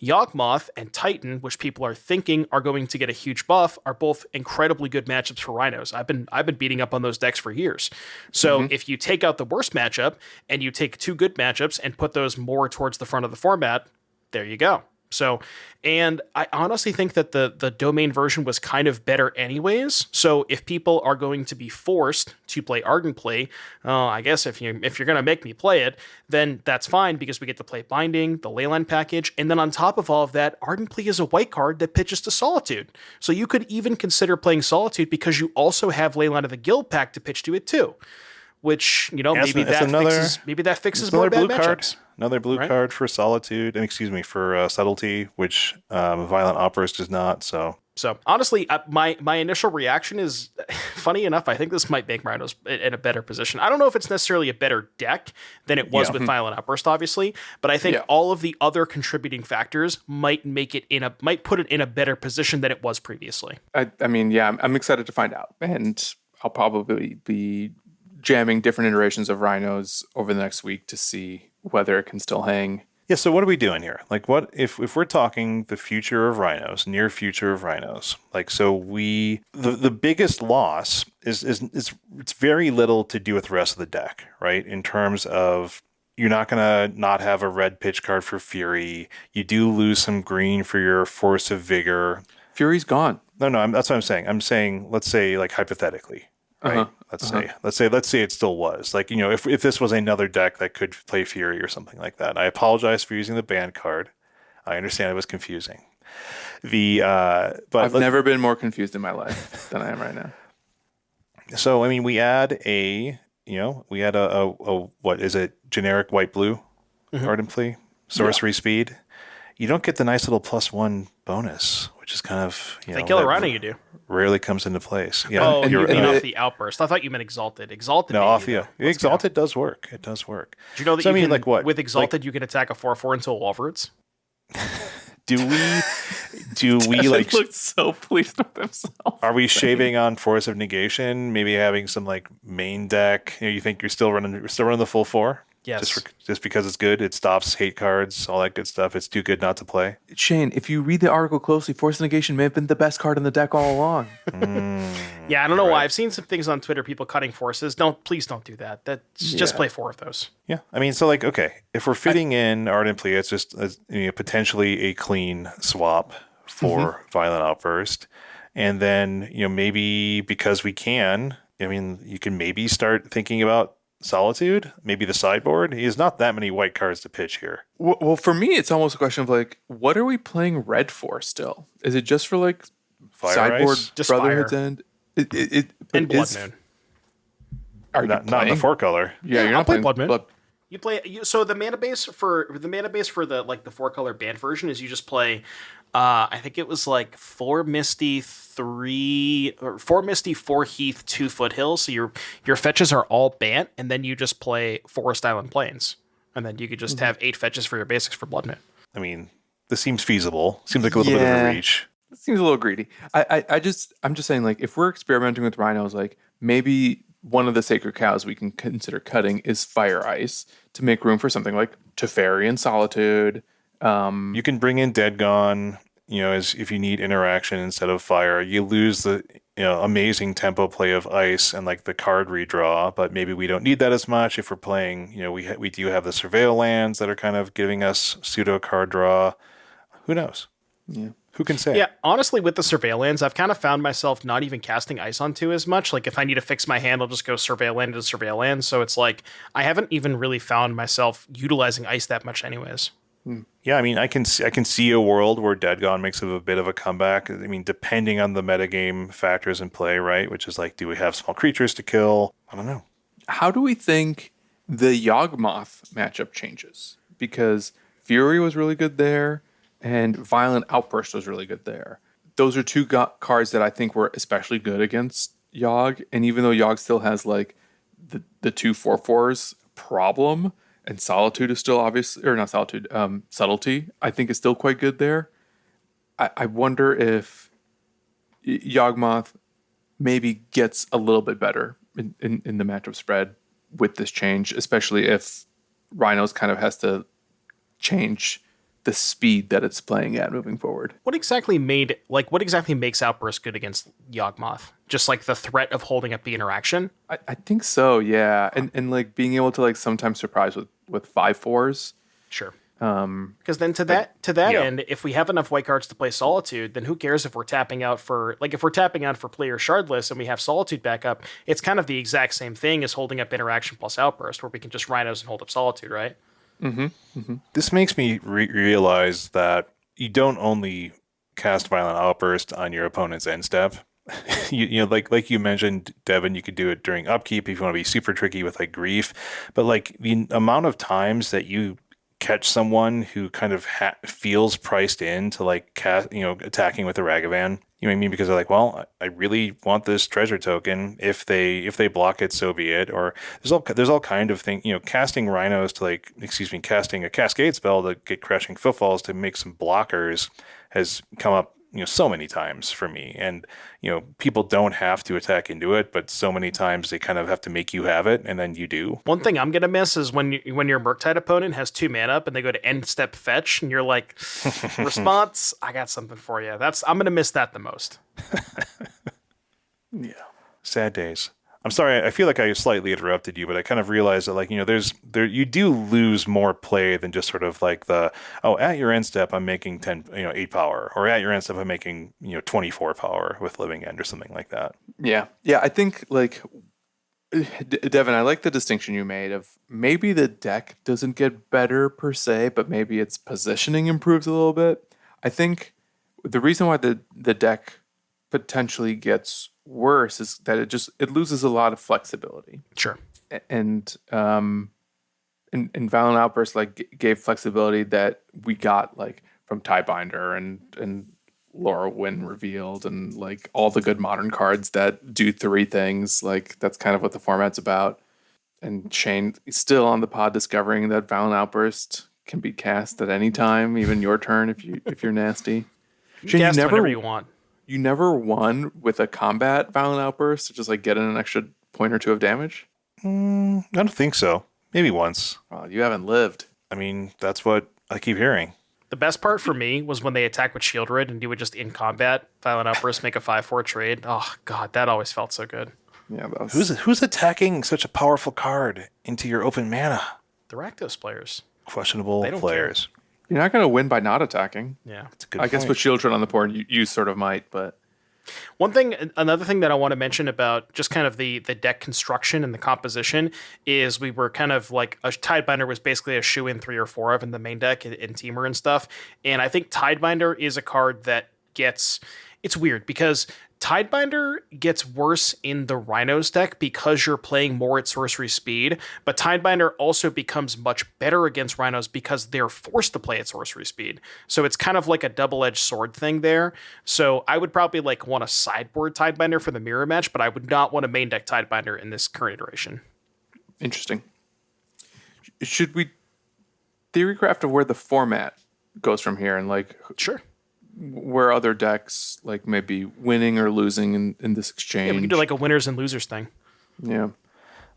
Yawgmoth and Titan, which people are thinking are going to get a huge buff, are both incredibly good matchups for Rhinos. I've been beating up on those decks for years. So if you take out the worst matchup and you take 2 good matchups and put those more towards the front of the format, there you go. So, and I honestly think that the domain version was kind of better anyways. So if people are going to be forced to play Ardent Play, I guess if you're going to make me play it, then that's fine because we get to play Binding, the Leyline package, and then on top of all of that, Ardent Play is a white card that pitches to Solitude. So you could even consider playing Solitude because you also have Leyline of the Guild pack to pitch to it too. Which, maybe that fixes more bad matchups. Another blue card for Solitude, and for Subtlety, which Violent Outburst is not. So honestly, my initial reaction is, funny enough, I think this might make Rhinos in a better position. I don't know if it's necessarily a better deck than it was with Violent Outburst, obviously, but I think all of the other contributing factors might put it in a better position than it was previously. I'm excited to find out, and I'll probably be jamming different iterations of Rhinos over the next week to see whether it can still hang. Yeah, so what are we doing here? Like, what if we're talking the future of Rhinos, near future of Rhinos? Like, so the biggest loss is it's very little to do with the rest of the deck, right? In terms of you're not gonna not have a red pitch card for Fury. You do lose some green for your Force of Vigor. Fury's gone. No, that's what I'm saying. I'm saying, let's say, like hypothetically. Right. Let's say it still was. Like, if this was another deck that could play Fury or something like that. I apologize for using the banned card. I understand it was confusing. I've never been more confused in my life than I am right now. So I mean, we add a what is it? Generic white blue Ardent Plea sorcery speed. You don't get the nice little +1 bonus, which is kind of if they kill a Rhino, you do. Rarely comes into place. Yeah, oh, you mean off the Outburst? I thought you meant Exalted. Exalted. No, off the Exalted does work. It does work. Do you know that you can, like what with Exalted you can attack a 4/4 into a Wolverines? Do we like look so pleased with himself? Are we shaving on Force of Negation? Maybe having some like main deck. You think you're still running the full 4? Yes. Just because it's good, it stops hate cards, all that good stuff. It's too good not to play. Shane, if you read the article closely, Force of Negation may have been the best card in the deck all along. Yeah, I don't know why. I've seen some things on Twitter, people cutting forces. Please don't do that. Just play 4 of those. Yeah, I mean, so like, okay, if we're fitting in Ardent Plea, it's just potentially a clean swap for Violent Outburst, and then maybe because we can, I mean, you can maybe start thinking about Solitude, maybe the sideboard. He has not that many white cards to pitch here. Well, for me, it's almost a question of like, what are we playing red for still? Is it just for like Fire sideboard Ice? Just Brotherhood's Fire. End? And Blood Moon. Are not in the 4-color. Yeah, you're I'll not play playing Blood Moon. So the mana base for the 4-color banned version is you just play. I think it was like 4 Misty, 4 Heath, 2 Foothills. So your fetches are all Bant, and then you just play Forest Island Plains, and then you could just have 8 fetches for your basics for Blood Moon. I mean, this seems feasible. Seems like a little bit of a reach. It seems a little greedy. I'm just saying, like, if we're experimenting with Rhinos, like maybe one of the sacred cows we can consider cutting is Fire Ice to make room for something like Teferi and Solitude. You can bring in Dead Gone, as if you need interaction instead of fire. You lose the amazing tempo play of ice and like the card redraw, but maybe we don't need that as much if we're playing. We do have the Surveil lands that are kind of giving us pseudo card draw. Who knows? Yeah. Who can say? Yeah, honestly, with the Surveil lands, I've kind of found myself not even casting Ice on 2 as much. Like, if I need to fix my hand, I'll just go Surveil land to Surveil land. So it's like, I haven't even really found myself utilizing Ice that much anyways. Yeah, I mean, I can see a world where Dead Gone makes a bit of a comeback. I mean, depending on the metagame factors in play, right? Which is like, do we have small creatures to kill? I don't know. How do we think the Yawgmoth matchup changes? Because Fury was really good there, and Violent Outburst was really good there. Those are 2 cards that I think were especially good against Yawg. And even though Yawg still has like the 2 4/4s problem, and Solitude is still obviously, or not Solitude, Subtlety, I think is still quite good there. I wonder if Yawgmoth maybe gets a little bit better in the matchup spread with this change, especially if Rhinos kind of has to change the speed that it's playing at moving forward. What exactly makes Outburst good against Yawgmoth? Just like the threat of holding up the interaction? I think so, yeah. And like being able to like sometimes surprise with 5/4s. Sure. Because then to that end, if we have enough white cards to play Solitude, then who cares if we're tapping out for player Shardless and we have Solitude backup? It's kind of the exact same thing as holding up interaction plus Outburst, where we can just Rhinos and hold up Solitude, right? This makes me realize that you don't only cast Violent Outburst on your opponent's end step. like you mentioned, Devin, you could do it during upkeep if you want to be super tricky with like Grief. But like the amount of times that you catch someone who kind of feels priced in to like attacking with a Ragavan. You know what I mean? Because they're like, well, I really want this treasure token. If they block it, so be it. Or there's all kind of thing. Casting Rhinos to casting a Cascade spell to get Crashing Footfalls to make some blockers has come up so many times for me. And people don't have to attack into it, but so many times they kind of have to make you have it, and then you do. One thing I'm gonna miss is when your Murktide opponent has 2 mana up and they go to end step fetch, and you're like, response, I got something for you. I'm gonna miss that the most. Yeah, sad days. I'm sorry, I feel like I slightly interrupted you, but I kind of realized that you do lose more play than just sort of like at your end step I'm making 8 power, or at your end step I'm making 24 power with Living End or something like that. Yeah, I think like Devin, I like the distinction you made of maybe the deck doesn't get better per se, but maybe its positioning improves a little bit. I think The reason why the deck potentially gets worse is that it loses a lot of flexibility. Sure. And in Violent Outburst gave flexibility that we got from Tiebinder and Laura Wynn revealed, and all the good modern cards that do 3 things. That's kind of what the format's about. And Shane is still on the pod discovering that Violent Outburst can be cast at any time, even your turn if you're nasty. Shane, Cast whenever you want. You never won with a combat Violent Outburst to just get in an extra point or 2 of damage? I don't think so. Maybe once. Well, you haven't lived. I mean, that's what I keep hearing. The best part for me was when they attack with Shieldred and you would just in combat, Violent Outburst, make a 5/4 trade. Oh, God, that always felt so good. Yeah, Who's attacking such a powerful card into your open mana? The Rakdos players. Questionable They don't players. You're not going to win by not attacking. Yeah. That's a good I guess point. with Shieldred on the board, you sort of might, but... Another thing that I want to mention about just kind of the deck construction and the composition is we were kind of a Tidebinder was basically a shoe in 3 or 4 of in the main deck in Teamer and stuff. And I think Tidebinder is a card that it's weird because Tidebinder gets worse in the Rhinos deck because you're playing more at sorcery speed, but Tidebinder also becomes much better against Rhinos because they're forced to play at sorcery speed. So it's kind of like a double-edged sword thing there. So I would probably want a sideboard Tidebinder for the mirror match, but I would not want a main deck Tidebinder in this current iteration. Interesting. Should we theorycraft of where the format goes from here and Sure. where other decks maybe winning or losing in this exchange? Yeah, we can do a winners and losers thing. Yeah.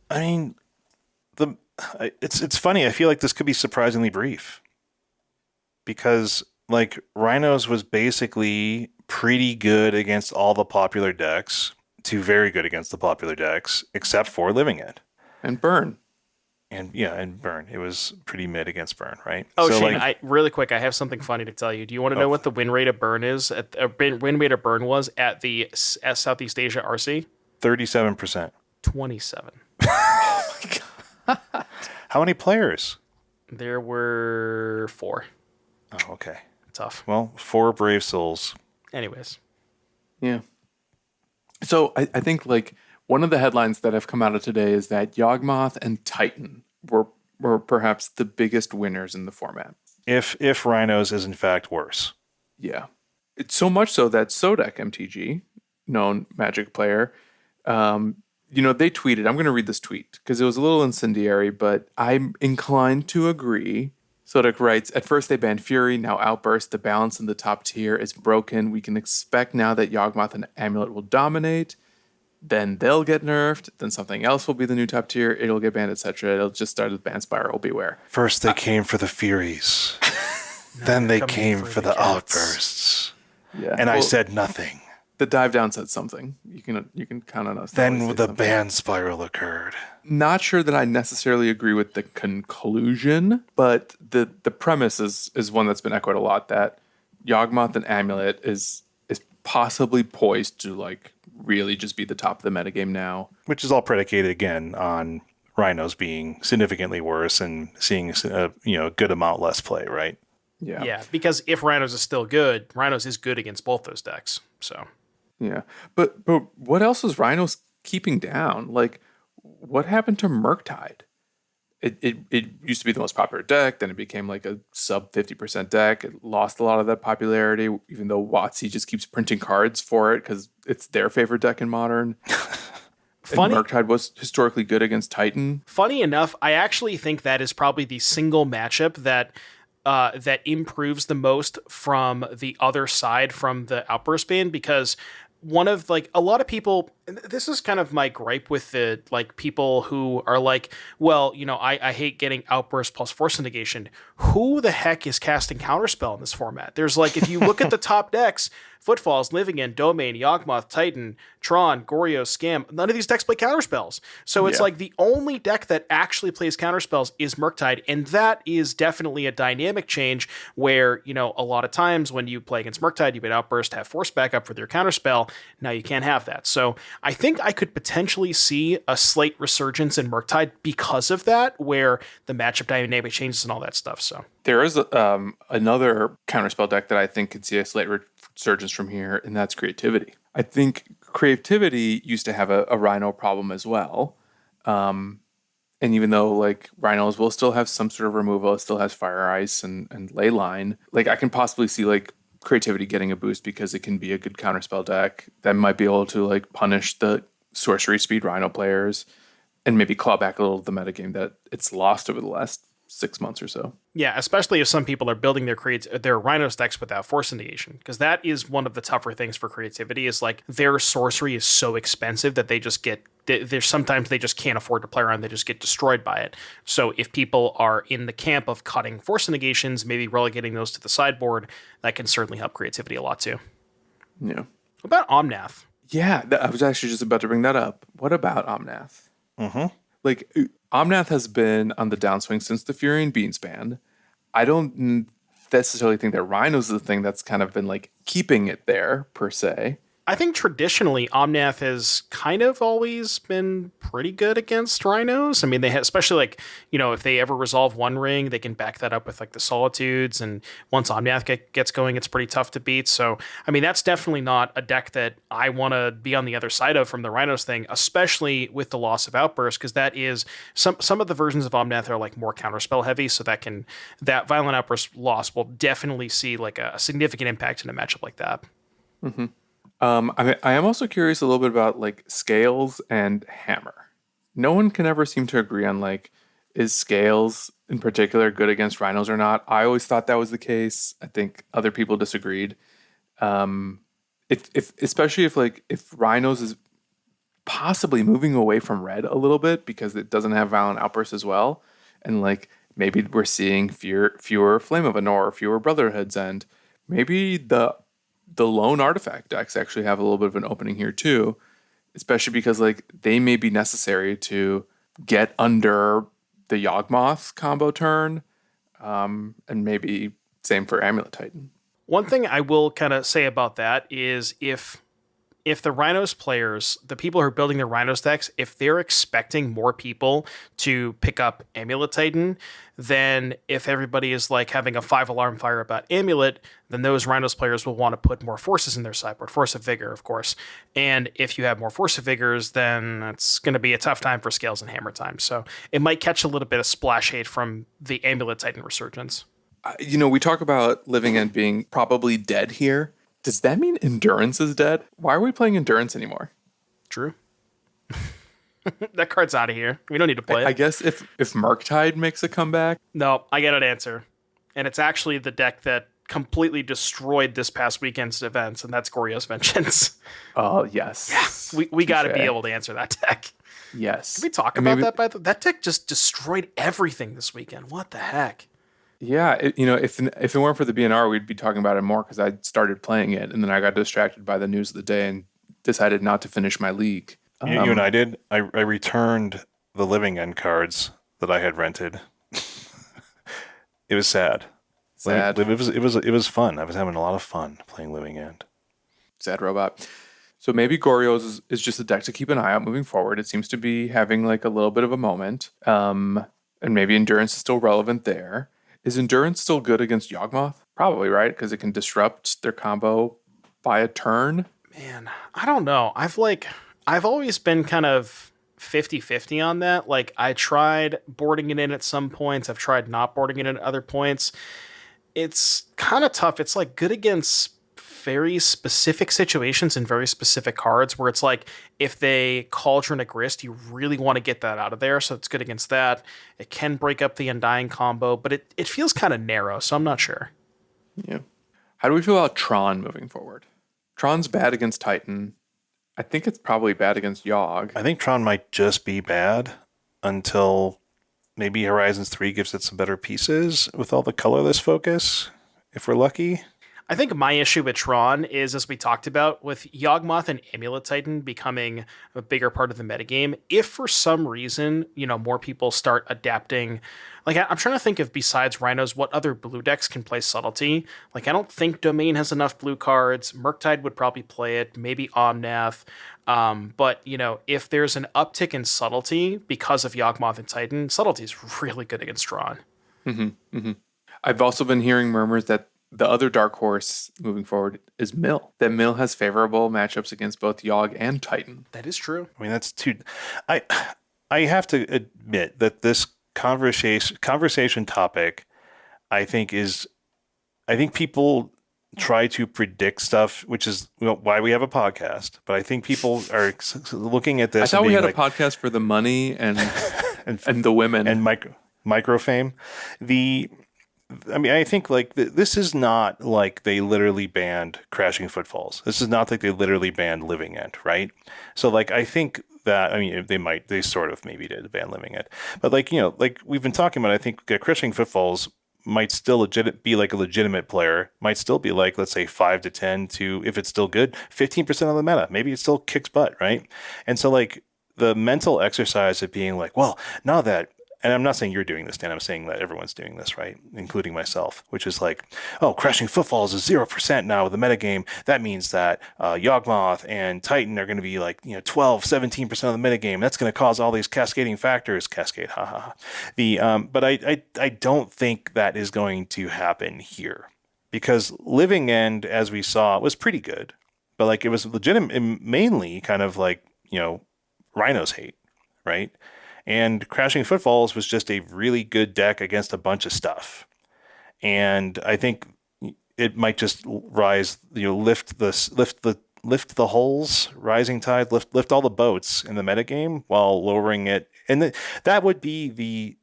I mean, it's funny. I feel like this could be surprisingly brief because Rhinos was basically pretty good against all the popular decks to very good against the popular decks, except for Living It. And Burn. And Burn. It was pretty mid against Burn, right? Oh, so Shane, really quick, I have something funny to tell you. Do you want to know what the win rate of Burn is? Win rate of Burn was at the Southeast Asia RC? 37%. 27. Oh my God. How many players? There were 4. Oh, okay. Tough. Well, 4 brave souls. Anyways. Yeah. So I think one of the headlines that have come out of today is that Yawgmoth and Titan were perhaps the biggest winners in the format. If Rhinos is in fact worse. Yeah. It's so much so that Sodek MTG, known Magic player, they tweeted, I'm going to read this tweet because it was a little incendiary, but I'm inclined to agree. Sodek writes, at first they banned Fury, now Outburst. The balance in the top tier is broken. We can expect now that Yawgmoth and Amulet will dominate. Then they'll get nerfed. Then something else will be the new top tier. It'll get banned, etc. It'll just start the ban spiral. Beware. First they came for the Furies. Then they came for the Outbursts. Yeah. And I said nothing. The dive down said something. You can count on us. Then the ban spiral occurred. Not sure that I necessarily agree with the conclusion, but the premise is one that's been echoed a lot, that Yawgmoth and Amulet is possibly poised to really just be the top of the metagame now. Which is all predicated again on Rhinos being significantly worse and seeing a good amount less play, right? Yeah. Yeah, because if Rhinos is still good, Rhinos is good against both those decks. So Yeah. But what else is Rhinos keeping down? What happened to Murktide? It used to be the most popular deck, then it became a sub 50% deck. It lost a lot of that popularity, even though WotC just keeps printing cards for it because it's their favorite deck in Modern. Funny. And Murktide was historically good against Titan. Funny enough, I actually think that is probably the single matchup that improves the most from the other side from the Outburst ban, because one of a lot of people, this is kind of my gripe with the people who are well, I hate getting Outburst plus Force Negation. Who the heck is casting Counterspell in this format? There's if you look at the top decks, Footfalls, Living In, Domain, Yawgmoth, Titan, Tron, Goryo, Scam, none of these decks play Counterspells. So it's the only deck that actually plays Counterspells is Murktide, and that is definitely a dynamic change where, a lot of times when you play against Murktide, you would Outburst, have Force backup for their Counterspell. Now you can't have that. So I think I could potentially see a slight resurgence in Murktide because of that, where the matchup dynamic changes and all that stuff. So There is another Counterspell deck that I think could see a slight surges from here, and that's creativity. I think creativity used to have a Rhino problem as well. And even though like Rhinos will still have some sort of removal, it still has Fire Ice and Ley Line, like I can possibly see like creativity getting a boost because it can be a good counterspell deck that might be able to like punish the sorcery speed Rhino players and maybe claw back a little of the metagame that it's lost over the last 6 months or so. Yeah, especially if some people are building their Rhinos decks without Force Negation, because that is one of the tougher things for creativity. Is like their sorcery is so expensive that they just get there's sometimes they just can't afford to play around. They just get destroyed by it. So if people are in the camp of cutting Force Negations, maybe relegating those to the sideboard, that can certainly help creativity a lot too. Yeah. What about Omnath? Yeah, I was actually just about to bring that up. What about Omnath? Mm-hmm. Like, Omnath has been on the downswing since the Fury and Beans ban. I don't necessarily think that Rhinos is the thing that's kind of been, like, keeping it there, per se. I think traditionally Omnath has kind of always been pretty good against Rhinos. I mean, they have, especially like, you know, if they ever resolve One Ring, they can back that up with like the Solitudes. And once Omnath gets going, it's pretty tough to beat. So, I mean, that's definitely not a deck that I want to be on the other side of from the Rhinos thing, especially with the loss of Outburst, because that is some of the versions of Omnath are like more counterspell heavy. So that Violent Outburst loss will definitely see like a significant impact in a matchup like that. Mm-hmm. I am also curious a little bit about like Scales and Hammer. No one can ever seem to agree on like, is Scales in particular good against Rhinos or not? I always thought that was the case. I think other people disagreed. Especially if Rhinos is possibly moving away from red a little bit because it doesn't have Violent Outburst as well, and like maybe we're seeing fewer Flame of Anor, fewer Brotherhoods, and maybe the lone artifact decks actually have a little bit of an opening here too, especially because like they may be necessary to get under the Yawgmoth combo turn, and maybe same for Amulet Titan. One thing I will kind of say about that is if the Rhinos players, the people who are building their Rhinos decks, if they're expecting more people to pick up Amulet Titan, then if everybody is like having a 5-alarm fire about Amulet, then those Rhinos players will want to put more forces in their sideboard. Force of Vigor, of course. And if you have more Force of Vigors, then it's going to be a tough time for Scales and Hammer time. So it might catch a little bit of splash hate from the Amulet Titan resurgence. We talk about Living End being probably dead here. Does that mean Endurance is dead? Why are we playing Endurance anymore? True. That card's out of here. We don't need to play it. I guess if Murktide makes a comeback. No, I get an answer. And it's actually the deck that completely destroyed this past weekend's events, and that's Goryo's Vengeance. Oh, yes. Yeah, we got to be able to answer that deck. Yes. Can we talk about that, by the way? That deck just destroyed everything this weekend. What the heck? Yeah, if it weren't for the BNR, we'd be talking about it more because I started playing it, and then I got distracted by the news of the day and decided not to finish my league. You and I did. I returned the Living End cards that I had rented. It was sad. Sad. It was fun. I was having a lot of fun playing Living End. Sad robot. So maybe Goryo's is just a deck to keep an eye out moving forward. It seems to be having like a little bit of a moment. And maybe Endurance is still relevant there. Is Endurance still good against Yawgmoth? Probably, right? Because it can disrupt their combo by a turn. Man, I don't know. I've always been kind of 50-50 on that. Like, I tried boarding it in at some points. I've tried not boarding it in at other points. It's kind of tough. It's like good against very specific situations and very specific cards where it's like if they Cauldron a Grist, you really want to get that out of there. So it's good against that. It can break up the Undying combo, but it feels kind of narrow, so I'm not sure. Yeah. How do we feel about Tron moving forward? Tron's bad against Titan. I think it's probably bad against Yawg. I think Tron might just be bad until maybe Horizons 3 gives it some better pieces with all the colorless focus, if we're lucky. I think my issue with Tron is, as we talked about, with Yawgmoth and Amulet Titan becoming a bigger part of the metagame, if for some reason, more people start adapting, like I'm trying to think of, besides Rhinos, what other blue decks can play Subtlety. Like I don't think Domain has enough blue cards. Murktide would probably play it, maybe Omnath. But if there's an uptick in Subtlety because of Yawgmoth and Titan, Subtlety is really good against Tron. Mm-hmm, mm-hmm. I've also been hearing murmurs that the other dark horse moving forward is Mill. That Mill has favorable matchups against both Yawg and Titan. That is true. I mean, that's too. I have to admit that this conversation topic, I think people try to predict stuff, which is why we have a podcast. But I think people are looking at this. I thought we had a podcast for the money and and the women and micro fame. I think like this is not like they literally banned Crashing Footfalls. This is not like they literally banned Living End, right? So like I think that they sort of maybe did ban Living End, but like like we've been talking about, I think Crashing Footfalls might still be like a legitimate player, might still be like, let's say 5 to 10 to, if it's still good, 15% of the meta. Maybe it still kicks butt, right? And so like the mental exercise of being like, well, now that, and I'm not saying you're doing this, Dan, I'm saying that everyone's doing this, right? Including myself, which is like, oh, Crashing Footfalls is 0% now with the metagame. That means that Yawgmoth and Titan are going to be like, 12, 17% of the metagame. That's going to cause all these cascading factors. Cascade, haha. But I don't think that is going to happen here, because Living End, as we saw, was pretty good, but like it was legitimate, mainly kind of like, Rhinos hate, right? And Crashing Footfalls was just a really good deck against a bunch of stuff. And I think it might just rise, lift the holes, rising tide, lift all the boats in the metagame while lowering it. And that would be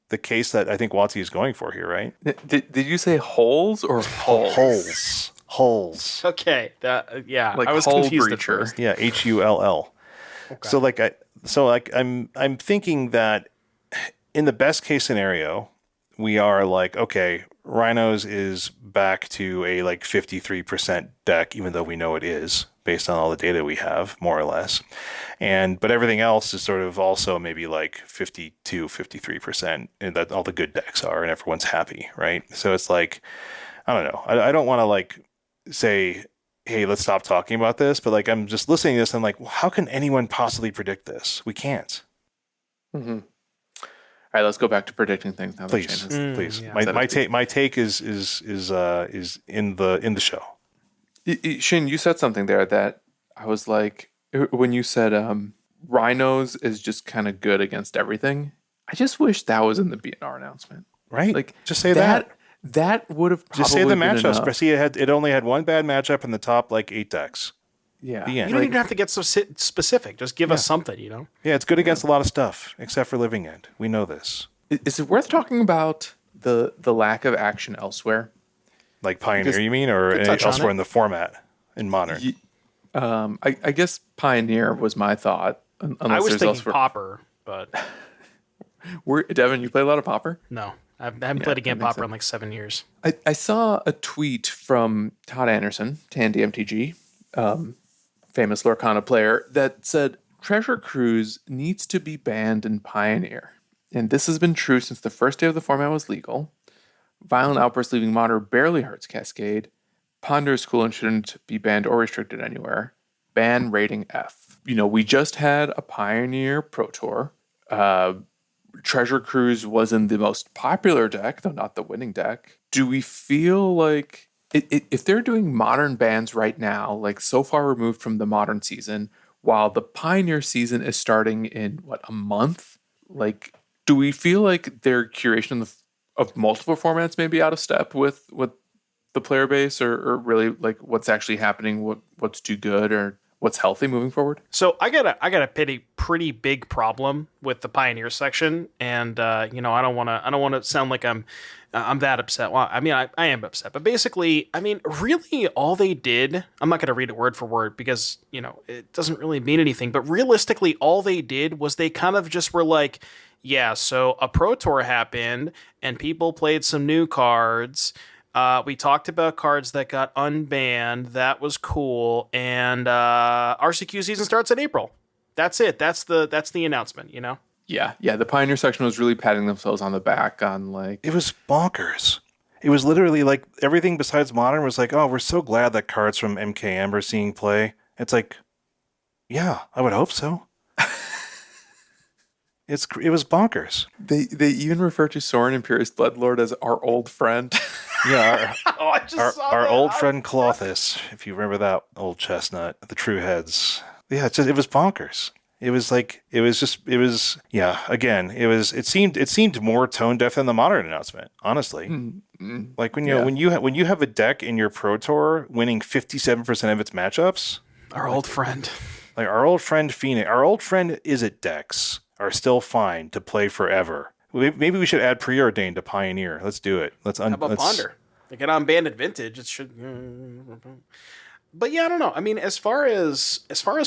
the case that I think WotC is going for here, right? Did you say holes or holes? Holes. Okay. Yeah. Like I was hull confused breacher. at first. Yeah, HULL. Okay. So I'm thinking that in the best case scenario, we are like, okay, Rhinos is back to a like 53% deck, even though we know it is based on all the data we have, more or less. But everything else is sort of also maybe like 52, 53%, and that all the good decks are, and everyone's happy, right? So it's like, I don't know. I don't want to like say, hey, let's stop talking about this. But like, I'm just listening to this and I'm like, well, how can anyone possibly predict this? We can't. Mm-hmm. All right, let's go back to predicting things now. Please. Yeah. My take is in the show. Shane, you said something there that I was like, when you said Rhinos is just kind of good against everything. I just wish that was in the BNR announcement. Right? Like, just say that. That would have probably just say the been matchups. enough. But see, it only had one bad matchup in the top like 8 decks. Yeah. The end. You don't even have to get so specific. Just give us something, Yeah, it's good against a lot of stuff, except for Living End. We know this. Is it worth talking about the lack of action elsewhere? Like Pioneer, Because- you mean, or touch on elsewhere it. in the format in Modern? I guess Pioneer was my thought. Unless I was there's thinking elsewhere. Popper, but Devin, you play a lot of Popper? no. I haven't played a game that makes Popper in like 7 years. I saw a tweet from Todd Anderson, Tandy MTG, famous Lorcana player, that said Treasure Cruise needs to be banned in Pioneer. And this has been true since the first day of the format was legal. Violent Outburst leaving Modern barely hurts Cascade. Ponder is cool and shouldn't be banned or restricted anywhere. Ban rating F. We just had a Pioneer Pro Tour. Treasure Cruise wasn't the most popular deck, though not the winning deck. Do we feel like if they're doing Modern bans right now, like so far removed from the Modern season, while the Pioneer season is starting in a month? Like, do we feel like their curation of multiple formats may be out of step with the player base, or really like what's actually happening, what's too good or what's healthy moving forward? So I got a pretty big problem with the Pioneer section, and I don't want to sound like I'm that upset. Well, I mean, I am upset, but basically, I mean, really, all they did, I'm not going to read it word for word because it doesn't really mean anything. But realistically, all they did was they kind of just were like, yeah, so a Pro Tour happened, and people played some new cards. We talked about cards that got unbanned. That was cool. And RCQ season starts in April. That's it. That's the announcement, Yeah. The Pioneer section was really patting themselves on the back on like... It was bonkers. It was literally like everything besides Modern was like, oh, we're so glad that cards from MKM are seeing play. It's like, yeah, I would hope so. It was bonkers. They even refer to Sorin Imperious Bloodlord as our old friend. Yeah, Oh, I just saw our that. old friend Clothis, if you remember that old chestnut, the True Heads. Yeah, it was bonkers. Yeah, again, it seemed more tone deaf than the modern announcement, honestly. Like Yeah. when you have a deck in your Pro Tour winning 57% of its matchups, Our old friend. like our old friend Phoenix, our old friend Izzet decks are still fine to play forever. Maybe we should add Preordained to Pioneer. Let's do it. How about Ponder? They get on Banded Vintage. It should. But yeah, I don't know. I mean, as far as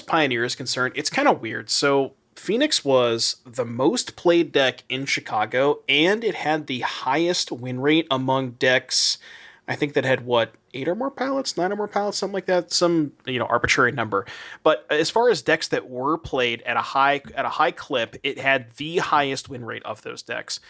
Pioneer is concerned, it's kind of weird. So Phoenix was the most played deck in Chicago, and it had the highest win rate among decks. I think that had what, 8 or more pilots, 9 or more pilots, something like that, some arbitrary number. But as far as decks that were played at a high clip, it had the highest win rate of those decks.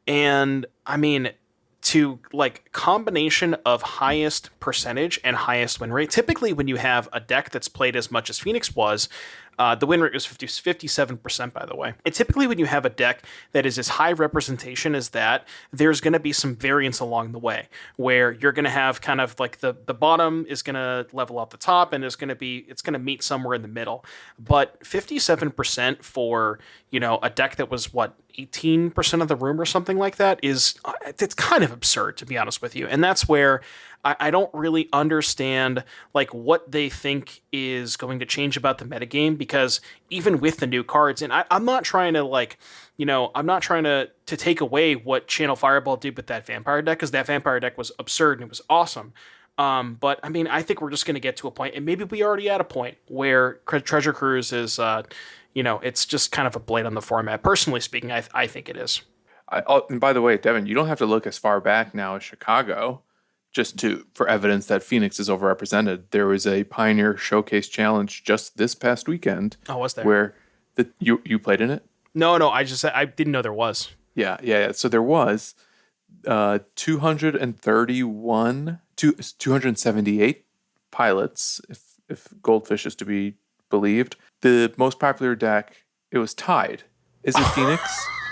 And I mean, to like combination of highest percentage and highest win rate. Typically, when you have a deck that's played as much as Phoenix was, the win rate was 57%, by the way. And typically, when you have a deck that is as high representation as that, there's going to be some variance along the way, where you're going to have kind of like the bottom is going to level out the top, and it's going to meet somewhere in the middle. But 57% for a deck that was 18% of the room or something like that it's kind of absurd, to be honest with you. And that's where I don't really understand like what they think is going to change about the metagame, because even with the new cards, and I'm not trying to I'm not trying to take away what Channel Fireball did with that vampire deck, because that vampire deck was absurd and it was awesome. But I mean, I think we're just going to get to a point, and maybe we already at a point where Treasure Cruise is, it's just kind of a blade on the format. Personally speaking, I think it is. And by the way, Devin, you don't have to look as far back now as Chicago for evidence that Phoenix is overrepresented. There was a Pioneer Showcase Challenge just this past weekend. Oh, was there? Where you played in it? No, I didn't know there was. Yeah. So there was 278 pilots, if Goldfish is to be believed. The most popular deck, it was tied. Is it Phoenix?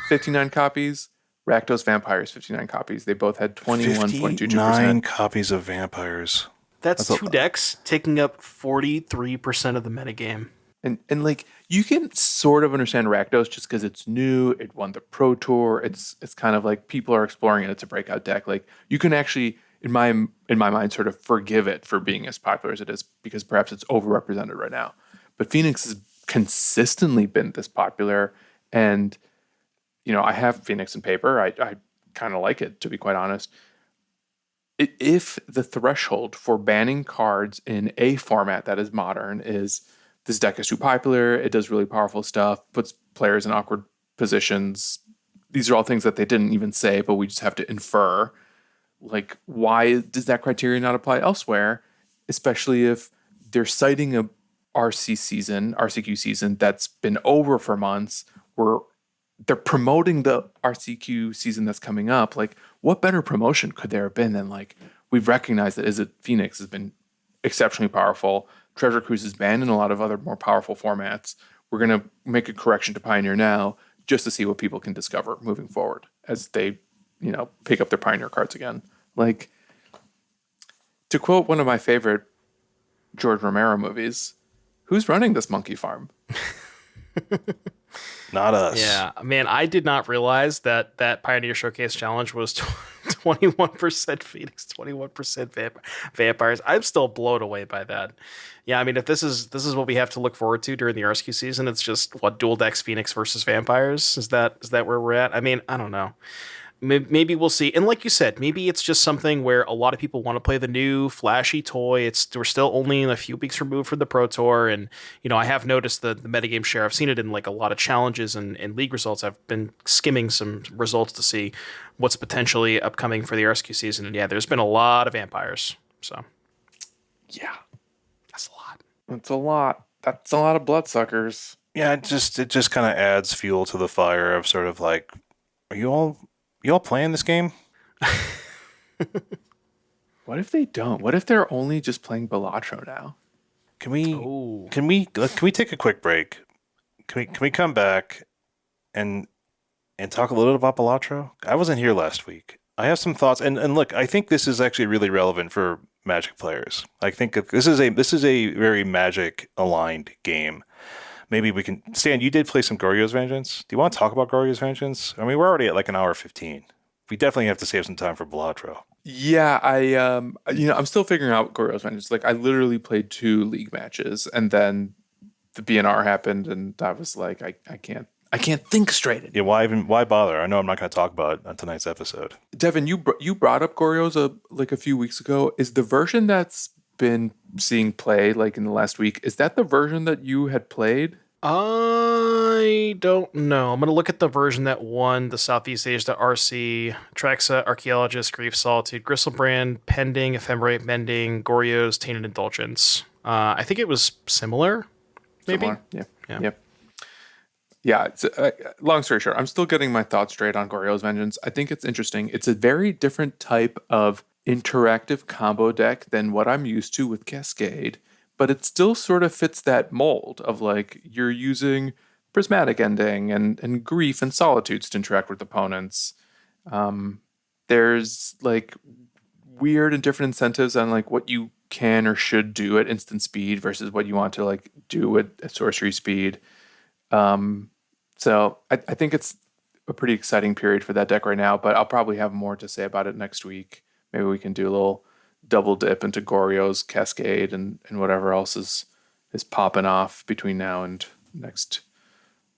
59 copies. Rakdos Vampires, 59 copies. They both had 21.22%. 59 copies of Vampires. That's two decks taking up 43% of the metagame. And like, you can sort of understand Rakdos just because it's new. It won the Pro Tour. It's kind of like people are exploring it. It's a breakout deck. Like, you can actually, in my mind, sort of forgive it for being as popular as it is, because perhaps it's overrepresented right now. But Phoenix has consistently been this popular, and I have Phoenix in paper. I kind of like it, to be quite honest. If the threshold for banning cards in a format that is modern is this deck is too popular, it does really powerful stuff, puts players in awkward positions, these are all things that they didn't even say, but we just have to infer. Like, why does that criteria not apply elsewhere? Especially if they're citing a RCQ season that's been over for months, where they're promoting the RCQ season that's coming up. Like, what better promotion could there have been than, like, we've recognized that Izzet Phoenix has been exceptionally powerful. Treasure Cruise is banned in a lot of other more powerful formats. We're going to make a correction to Pioneer now just to see what people can discover moving forward as they, pick up their Pioneer cards again. Like, to quote one of my favorite George Romero movies, who's running this monkey farm? Not us. Yeah, man, I did not realize that Pioneer Showcase Challenge was 21% Phoenix, 21% Vampires. I'm still blown away by that. Yeah, I mean, if this is what we have to look forward to during the RSQ season, it's just dual decks Phoenix versus Vampires. Is that where we're at? I mean, I don't know. Maybe we'll see. And like you said, maybe it's just something where a lot of people want to play the new flashy toy. We're still only a few weeks removed from the Pro Tour. And, I have noticed the metagame share. I've seen it in like a lot of challenges and league results. I've been skimming some results to see what's potentially upcoming for the RSQ season. And yeah, there's been a lot of vampires. So yeah, that's a lot. That's a lot. That's a lot of bloodsuckers. Yeah, it just kind of adds fuel to the fire of sort of like, are you all playing this game? What if they don't? What if they're only just playing Balatro now? Can we take a quick break? Can we come back and talk a little bit about Balatro? I wasn't here last week. I have some thoughts, and look, I think this is actually really relevant for Magic players. I think that this is a very Magic aligned game. Maybe we can. Stan, you did play some Goryo's Vengeance. Do you want to talk about Goryo's Vengeance? I mean, we're already at like an hour 15. We definitely have to save some time for Balatro. Yeah, I'm still figuring out Goryo's Vengeance. Like, I literally played 2 league matches, and then the BNR happened, and I was like, I can't think straight anymore. Yeah, why bother? I know I'm not going to talk about it on tonight's episode. Devin, you brought up Goryo's a few weeks ago. Is the version that's been seeing play like in the last week, is that the version that you had played? I don't know. I'm going to look at the version that won the Southeast Asia RC, Traxa, Archaeologist, Grief, Solitude, Gristlebrand, Pending, Ephemerate, Mending, Goryo's, Tainted Indulgence. I think it was similar, maybe? Similar? Yeah. Yeah, it's, long story short, I'm still getting my thoughts straight on Goryo's Vengeance. I think it's interesting. It's a very different type of interactive combo deck than what I'm used to with Cascade, but it still sort of fits that mold of like you're using Prismatic Ending and Grief and Solitudes to interact with opponents. There's like weird and different incentives on like what you can or should do at instant speed versus what you want to like do at sorcery speed. So I think it's a pretty exciting period for that deck right now, but I'll probably have more to say about it next week. Maybe we can do a little double dip into Goryo's Cascade and whatever else is popping off between now and next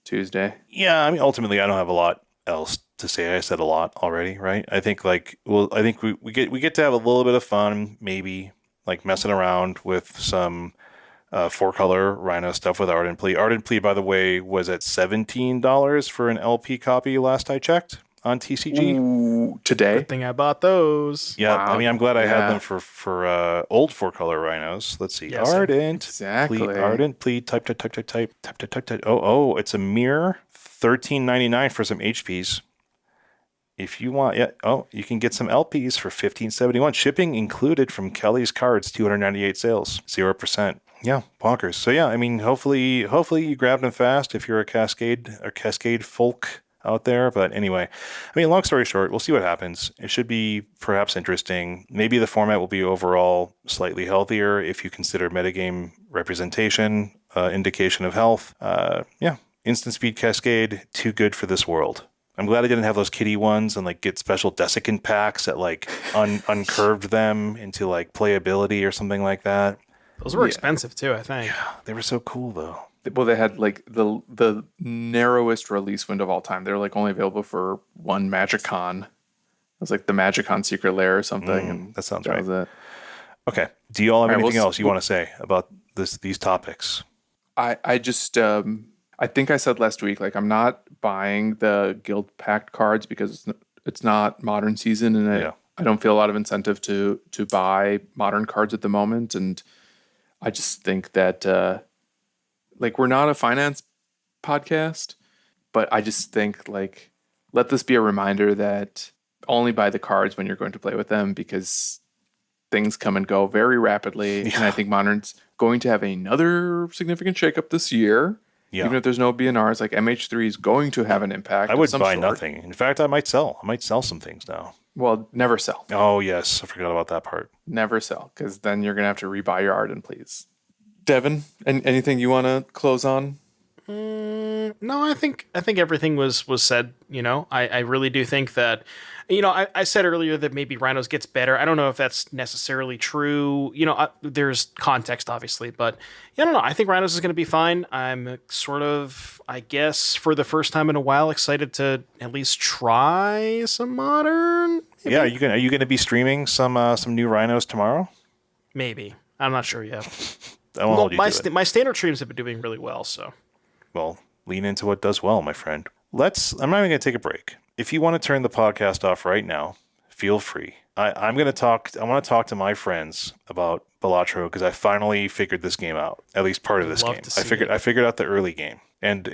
Tuesday. Yeah, I mean, ultimately, I don't have a lot else to say. I said a lot already, right? I think we get to have a little bit of fun, maybe like messing around with some 4-color Rhino stuff with Ardent Plea. Ardent Plea, by the way, was at $17 for an LP copy last I checked on TCG. Ooh, today? Good thing I bought those. Yeah, Wow. I mean, I'm glad I had them for old 4-color Rhinos. Let's see. Yes, Ardent. exactly. Plea, Ardent Plea, type. Oh, it's a mere $13.99 for some HPs. If you want, you can get some LPs for $15.71. Shipping included from Kelly's Cards, 298 sales, 0%. Yeah, bonkers. So yeah, I mean, hopefully you grabbed them fast if you're a Cascade folk out there. But anyway, I mean, long story short, we'll see what happens. It should be perhaps interesting. Maybe the format will be overall slightly healthier if you consider metagame representation, indication of health. Instant speed Cascade, too good for this world. I'm glad I didn't have those kitty ones and like get special desiccant packs that like uncurved them into like playability or something like that. Those were expensive too, I think. Yeah, they were so cool though. Well, they had like the narrowest release window of all time. They were like only available for one Magic Con. It was like the Magic Con Secret Lair or something. And that sounds that right. was it. Okay. Do you all have All right, anything else you want to say about these topics? I just I think I said last week, like I'm not buying the Guild Pact cards because it's not Modern Season, and I don't feel a lot of incentive to buy Modern cards at the moment. And I just think that like we're not a finance podcast, but I just think like let this be a reminder that only buy the cards when you're going to play with them because things come and go very rapidly. Yeah. And I think Modern's going to have another significant shakeup this year. Yeah. Even if there's no BNRs, like MH3 is going to have an impact. I would of some buy sort. nothing. In fact, I might sell. I might sell some things now. Well, never sell. Oh, yes. I forgot about that part. Never sell, because then you're going to have to rebuy your Ardent Pleas. Devin, anything you want to close on? No, I think everything was said. You know, I really do think that, you know, I said earlier that maybe Rhinos gets better. I don't know if that's necessarily true. You know, there's context obviously, but yeah, I don't know. I think Rhinos is going to be fine. I'm sort of, I guess, for the first time in a while, excited to at least try some Modern. Maybe? Yeah, are you going to be streaming some new Rhinos tomorrow? Maybe. I'm not sure yet. I won't hold you to it. My standard streams have been doing really well, so. Well, lean into what does well, my friend. I'm not even going to take a break. If you want to turn the podcast off right now, feel free. I want to talk to my friends about Balatro because I finally figured this game out. At least part of this game. I figured out the early game. And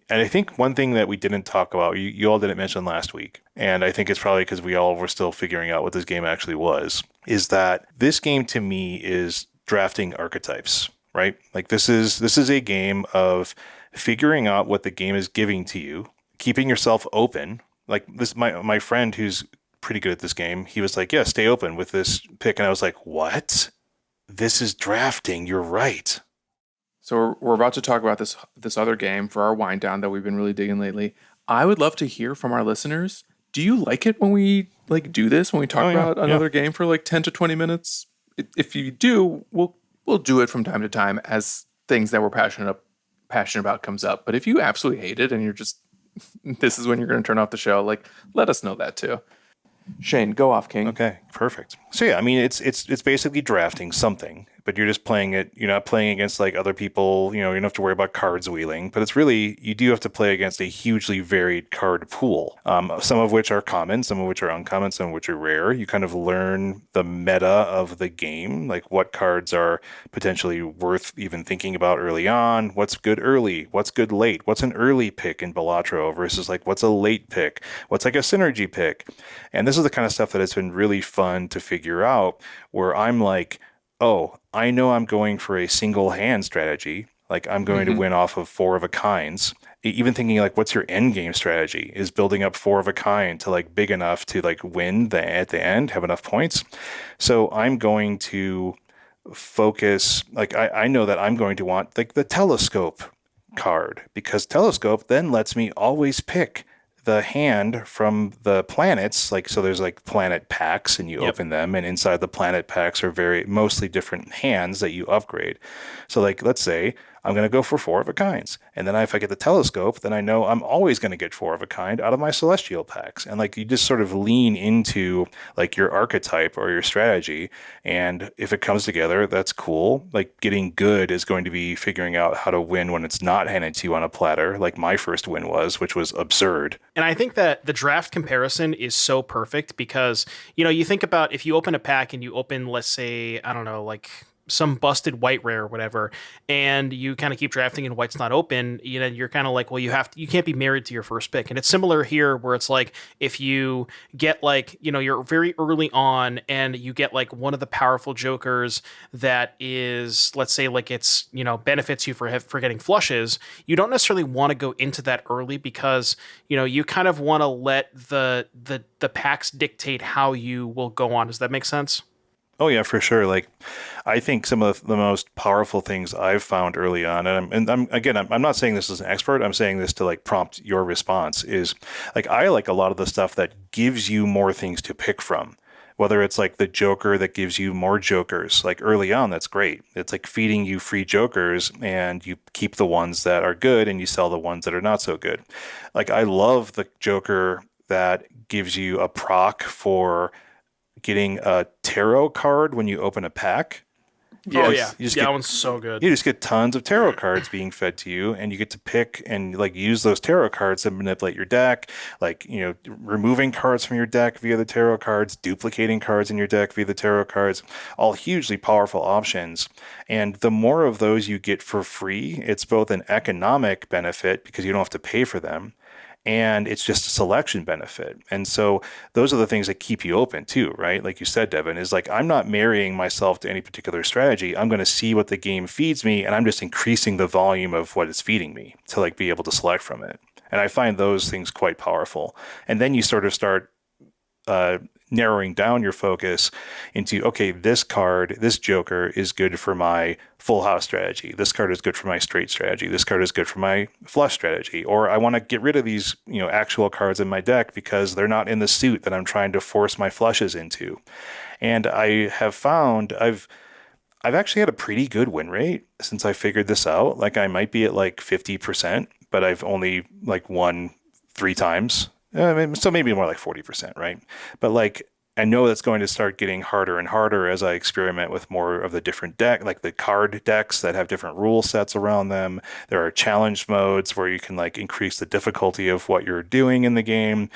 I think one thing that we didn't talk about, you all didn't mention last week, and I think it's probably because we all were still figuring out what this game actually was, is that this game to me is drafting archetypes, right? Like this is a game of figuring out what the game is giving to you, keeping yourself open. Like this, my friend who's pretty good at this game. He was like, yeah, stay open with this pick. And I was like, what? This is drafting. You're right. So we're about to talk about this other game for our wind down that we've been really digging lately. I would love to hear from our listeners. Do you like it when we like do this, when we talk about another game for like 10 to 20 minutes? If you do, we'll do it from time to time as things that we're passionate about comes up. But if you absolutely hate it and you're just this is when you're going to turn off the show, like let us know that too. Shane, go off, King. Okay, perfect. So yeah, I mean, it's basically drafting something, but you're just playing it. You're not playing against like other people. You don't have to worry about cards wheeling, but it's really, you do have to play against a hugely varied card pool. Some of which are common, some of which are uncommon, some of which are rare. You kind of learn the meta of the game, like what cards are potentially worth even thinking about early on. What's good early? What's good late? What's an early pick in Balatro versus like what's a late pick? What's like a synergy pick? And this is the kind of stuff that has been really fun to figure out, where I'm like, oh, I know I'm going for a single hand strategy. Like I'm going to win off of 4 of a kinds. Even thinking like, what's your end game strategy? Is building up 4 of a kind to like big enough to like win at the end, have enough points. So I'm going to focus, like I know that I'm going to want like the telescope card, because telescope then lets me always pick the hand from the planets. Like, so there's like planet packs and you open them, and inside the planet packs are mostly different hands that you upgrade. So like, let's say I'm going to go for 4 of a kinds. And then if I get the telescope, then I know I'm always going to get 4 of a kind out of my celestial packs. And like, you just sort of lean into like your archetype or your strategy. And if it comes together, that's cool. Like getting good is going to be figuring out how to win when it's not handed to you on a platter, like my first win was, which was absurd. And I think that the draft comparison is so perfect because, you think about if you open a pack and you open, let's say, I don't know, like some busted white rare or whatever, and you kind of keep drafting and white's not open, you're kind of like, well, you can't be married to your first pick. And it's similar here where it's like, if you get like, you're very early on and you get like one of the powerful jokers that is, let's say like it's, benefits you for getting flushes, you don't necessarily want to go into that early because, you kind of want to let the packs dictate how you will go on. Does that make sense? Oh yeah, for sure. Like, I think some of the most powerful things I've found early on, and I'm not saying this as an expert. I'm saying this to like prompt your response. Is like, I like a lot of the stuff that gives you more things to pick from. Whether it's like the Joker that gives you more Jokers, like early on, that's great. It's like feeding you free Jokers, and you keep the ones that are good and you sell the ones that are not so good. Like, I love the Joker that gives you a proc for getting a tarot card when you open a pack. That one's so good. You just get tons of tarot cards being fed to you, and you get to pick and like use those tarot cards to manipulate your deck, like, removing cards from your deck via the tarot cards, duplicating cards in your deck via the tarot cards, all hugely powerful options. And the more of those you get for free, it's both an economic benefit because you don't have to pay for them, and it's just a selection benefit. And so those are the things that keep you open too, right? Like you said, Devin, is like, I'm not marrying myself to any particular strategy. I'm going to see what the game feeds me, and I'm just increasing the volume of what it's feeding me to like be able to select from it. And I find those things quite powerful. And then you sort of start narrowing down your focus into, okay, this card, this Joker is good for my full house strategy. This card is good for my straight strategy. This card is good for my flush strategy. Or I want to get rid of these, actual cards in my deck because they're not in the suit that I'm trying to force my flushes into. And I have found I've actually had a pretty good win rate since I figured this out. Like, I might be at like 50%, but I've only like won 3 times. So maybe more like 40%, right? But like, I know that's going to start getting harder and harder as I experiment with more of the different deck, like the card decks that have different rule sets around them. There are challenge modes where you can like increase the difficulty of what you're doing in the game.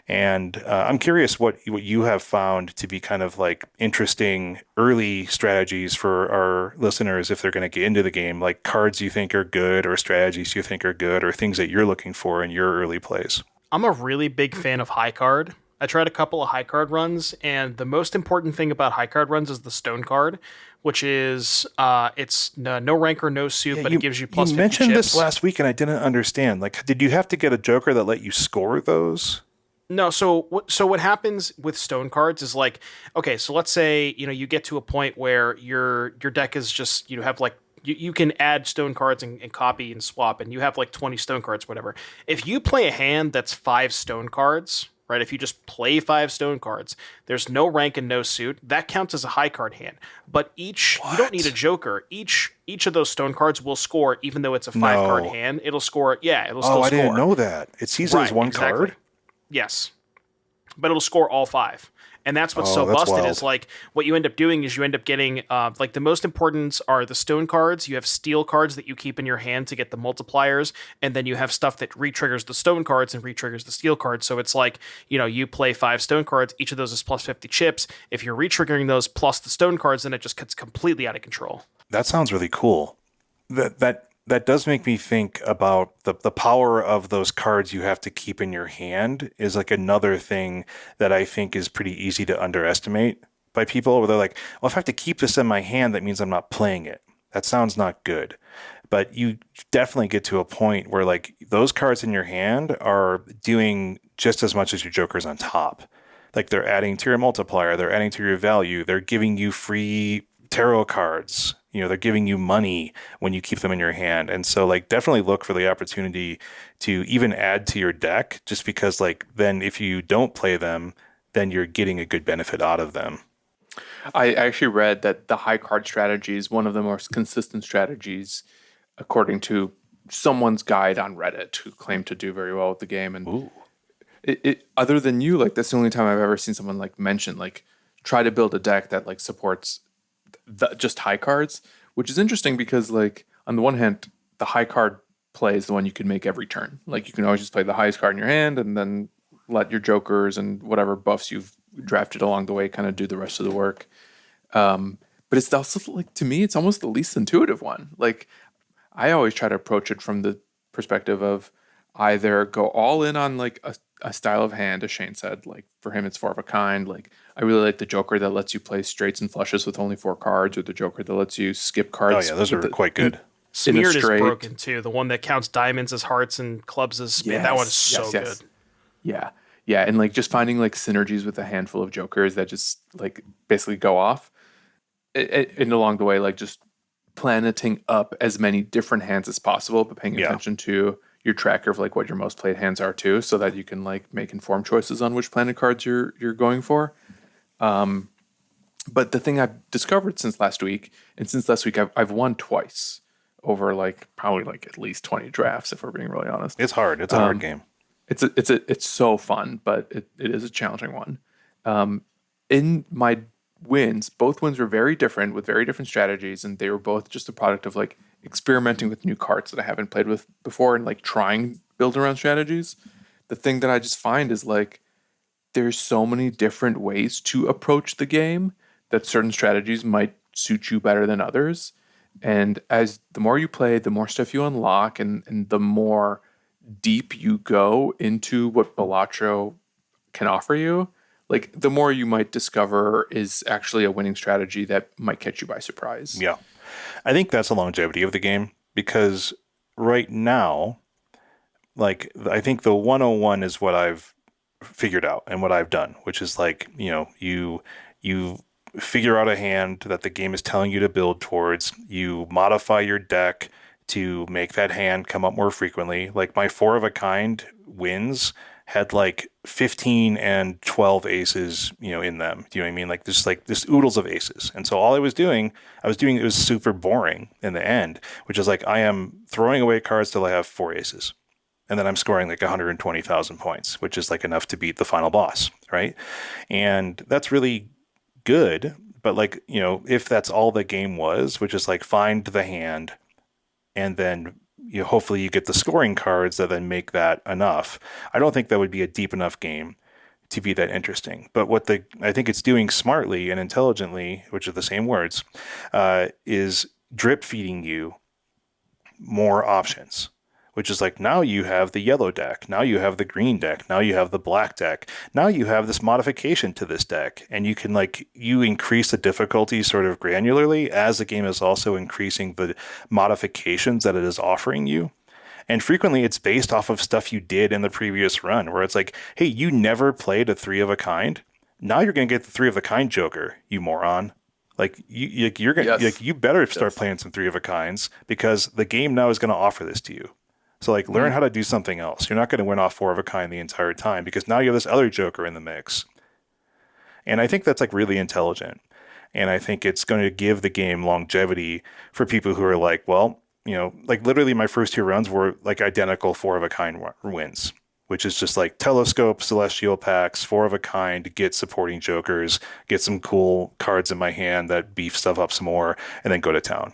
And I'm curious what you have found to be kind of like interesting early strategies for our listeners if they're going to get into the game, like cards you think are good or strategies you think are good or things that you're looking for in your early plays. I'm a really big fan of high card. I tried a couple of high card runs, and the most important thing about high card runs is the stone card, which is it's no rank or no suit, but it gives you plus 50 You mentioned chips. this last week, and I didn't understand. Like, did you have to get a Joker that let you score those? No, so what happens with stone cards is like, okay, so let's say, you get to a point where your deck is just, you have like you can add stone cards and copy and swap, and you have like 20 stone cards, whatever. If you play a hand that's 5 stone cards, right? If you just play 5 stone cards, there's no rank and no suit. That counts as a high card hand. But you don't need a joker. Each of those stone cards will score, even though it's a 5-card hand. It'll score. Yeah, it'll still score. I didn't know that. It sees it as one card. Yes, but it'll score all 5. And that's what's so busted wild. Is like what you end up doing is you end up getting like the most important are the stone cards. You have steel cards that you keep in your hand to get the multipliers. And then you have stuff that re-triggers the stone cards and re-triggers the steel cards. So it's like, you play 5 stone cards. Each of those is plus 50 chips. If you're re-triggering those plus the stone cards, then it just gets completely out of control. That sounds really cool. That does make me think about the power of those cards you have to keep in your hand is like another thing that I think is pretty easy to underestimate by people where they're like, well, if I have to keep this in my hand, that means I'm not playing it. That sounds not good. But you definitely get to a point where like those cards in your hand are doing just as much as your jokers on top. Like they're adding to your multiplier, they're adding to your value, they're giving you free tarot cards. They're giving you money when you keep them in your hand. And so like definitely look for the opportunity to even add to your deck just because like then if you don't play them, then you're getting a good benefit out of them. I actually read that the high card strategy is one of the most consistent strategies according to someone's guide on Reddit who claimed to do very well with the game. And it other than you, like that's the only time I've ever seen someone like mention like try to build a deck that like supports just high cards, which is interesting because like on the one hand the high card play is the one you can make every turn. Like you can always just play the highest card in your hand and then let your jokers and whatever buffs you've drafted along the way kind of do the rest of the work. But it's also like, to me, it's almost the least intuitive one. Like I always try to approach it from the perspective of either go all in on like a style of hand, as Shane said, like for him it's 4 of a kind. Like I really like the Joker that lets you play straights and flushes with only 4 cards, or the Joker that lets you skip cards. Oh yeah, those are quite good. Smeared is broken too. The one that counts diamonds as hearts and clubs as spade. That one is so good. Yeah. Yeah, and like just finding like synergies with a handful of jokers that just like basically go off. And along the way, like just planeting up as many different hands as possible, but paying attention to your tracker of like what your most played hands are too, so that you can like make informed choices on which planet cards you're going for. But the thing I've discovered since last week I've won twice over like probably like at least 20 drafts, if we're being really honest. It's hard. It's a hard game. It's so fun, but it is a challenging one. In my wins, both wins were very different with very different strategies, and they were both just a product of like experimenting with new cards that I haven't played with before and like trying build around strategies. The thing that I just find is like there's so many different ways to approach the game that certain strategies might suit you better than others. And as the more you play, the more stuff you unlock, and the more deep you go into what Balatro can offer you, like the more you might discover is actually a winning strategy that might catch you by surprise. Yeah. I think that's the longevity of the game, because right now, like I think the 101 is what I've figured out and what I've done, which is like, you figure out a hand that the game is telling you to build towards, you modify your deck to make that hand come up more frequently. Like my 4 of a kind wins had like 15 and 12 aces, in them. Do you know what I mean? Like this oodles of aces. And so all I was doing, it was super boring in the end, which is like I am throwing away cards till I have 4 aces. And then I'm scoring like 120,000 points, which is like enough to beat the final boss, right? And that's really good. But like, if that's all the game was, which is like find the hand and then hopefully you get the scoring cards that then make that enough. I don't think that would be a deep enough game to be that interesting. But what I think it's doing smartly and intelligently, which are the same words, is drip feeding you more options, which is like now you have the yellow deck, now you have the green deck, now you have the black deck, now you have this modification to this deck, and you can you increase the difficulty sort of granularly as the game is also increasing the modifications that it is offering you. And frequently it's based off of stuff you did in the previous run, where it's like, hey, you never played a 3 of a kind. Now you're going to get the 3 of a kind Joker, you moron. Like you're going Yes. you better start Yes. playing some 3 of a kinds, because the game now is going to offer this to you. So like learn how to do something else. You're not going to win off 4 of a kind the entire time, because now you have this other Joker in the mix. And I think that's like really intelligent. And I think it's going to give the game longevity for people who are like, well, like literally my first 2 runs were like identical 4 of a kind wins, which is just like telescope, celestial packs, 4 of a kind, get supporting jokers, get some cool cards in my hand that beef stuff up some more, and then go to town.